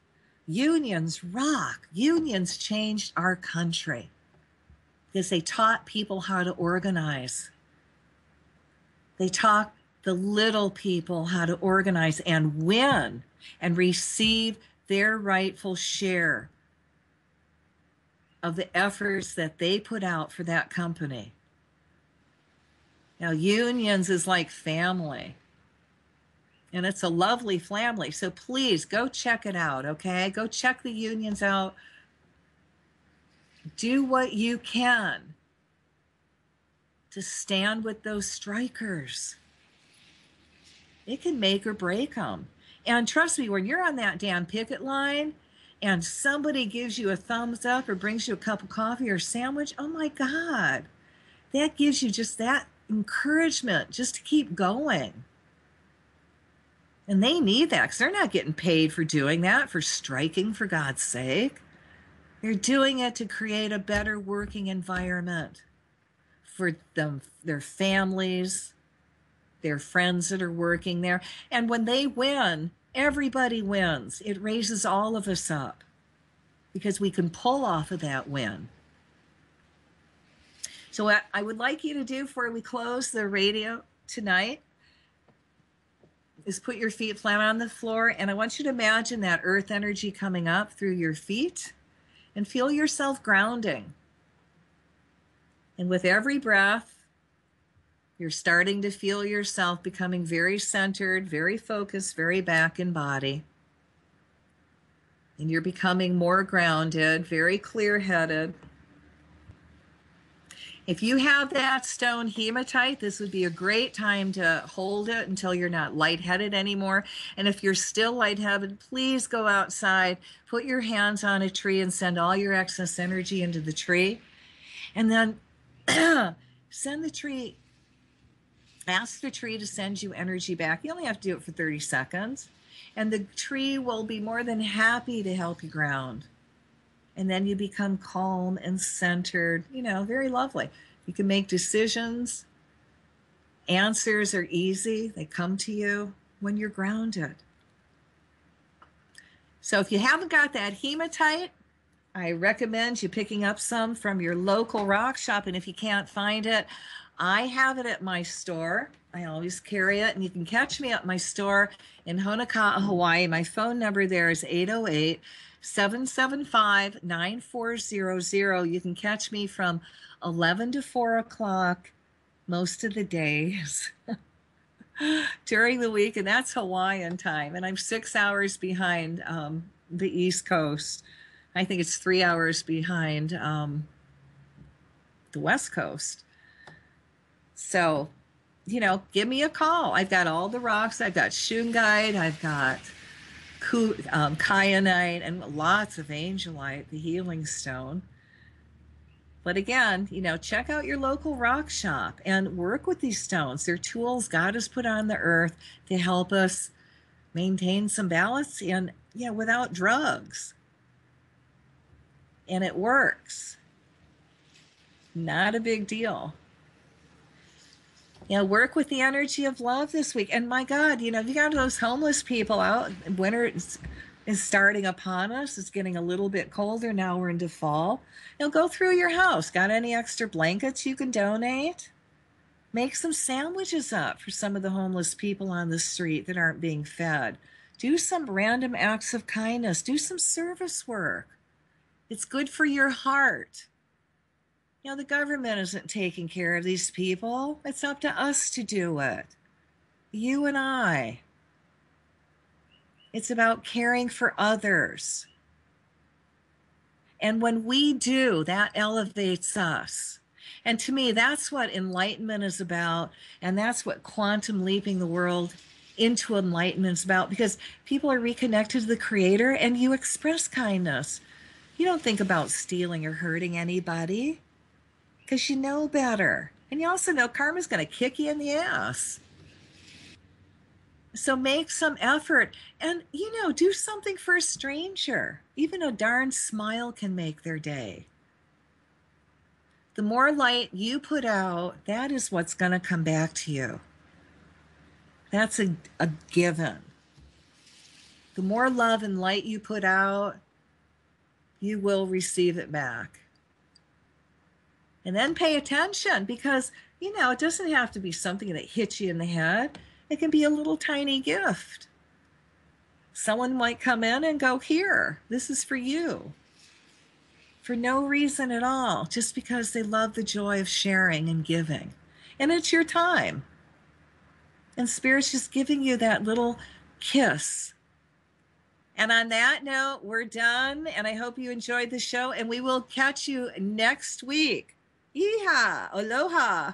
Unions rock. Unions changed our country because they taught people how to organize. They taught the little people how to organize and win and receive their rightful share of the efforts that they put out for that company. Now, unions is like family, and it's a lovely family. So please go check it out, okay? Go check the unions out. Do what you can to stand with those strikers. It can make or break them. And trust me, when you're on that damn picket line and somebody gives you a thumbs up or brings you a cup of coffee or sandwich, oh my God, that gives you just that encouragement just to keep going. And they need that because they're not getting paid for doing that, for striking, for God's sake. They're doing it to create a better working environment for them, their families, their friends that are working there. And when they win, everybody wins. It raises all of us up because we can pull off of that win. So what I would like you to do before we close the radio tonight is put your feet flat on the floor, and I want you to imagine that earth energy coming up through your feet and feel yourself grounding. And with every breath, you're starting to feel yourself becoming very centered, very focused, very back in body. And you're becoming more grounded, very clear-headed. If you have that stone hematite, this would be a great time to hold it until you're not lightheaded anymore. And if you're still lightheaded, please go outside, put your hands on a tree and send all your excess energy into the tree. And then send the tree, ask the tree to send you energy back. You only have to do it for 30 seconds. And the tree will be more than happy to help you ground. And then you become calm and centered, very lovely. You can make decisions. Answers are easy. They come to you when you're grounded. So if you haven't got that hematite, I recommend you picking up some from your local rock shop. And if you can't find it, I have it at my store. I always carry it. And you can catch me at my store in Honoka'a, Hawaii. My phone number there is 808-775-9400. You can catch me from 11 to 4 o'clock most of the days during the week. And that's Hawaiian time. And I'm 6 hours behind the East Coast. I think it's 3 hours behind the West Coast. So, give me a call. I've got all the rocks. I've got shungite. I've got kyanite and lots of angelite, the healing stone. But again, check out your local rock shop and work with these stones. They're tools God has put on the earth to help us maintain some balance and, without drugs. And it works. Not a big deal. Work with the energy of love this week. And my God, you got those homeless people out. Winter is starting upon us. It's getting a little bit colder. Now we're into fall. Go through your house. Got any extra blankets you can donate? Make some sandwiches up for some of the homeless people on the street that aren't being fed. Do some random acts of kindness. Do some service work. It's good for your heart. The government isn't taking care of these people. It's up to us to do it. You and I. It's about caring for others. And when we do, that elevates us. And to me, that's what enlightenment is about. And that's what quantum leaping the world into enlightenment is about. Because people are reconnected to the Creator and you express kindness. You don't think about stealing or hurting anybody. Because you know better. And you also know karma's going to kick you in the ass. So make some effort and, do something for a stranger. Even a darn smile can make their day. The more light you put out, that is what's going to come back to you. That's a given. The more love and light you put out, you will receive it back. And then pay attention because, it doesn't have to be something that hits you in the head. It can be a little tiny gift. Someone might come in and go, here, this is for you. For no reason at all, just because they love the joy of sharing and giving. And it's your time. And Spirit's just giving you that little kiss. And on that note, we're done. And I hope you enjoyed the show. And we will catch you next week. Yeehaw! Aloha!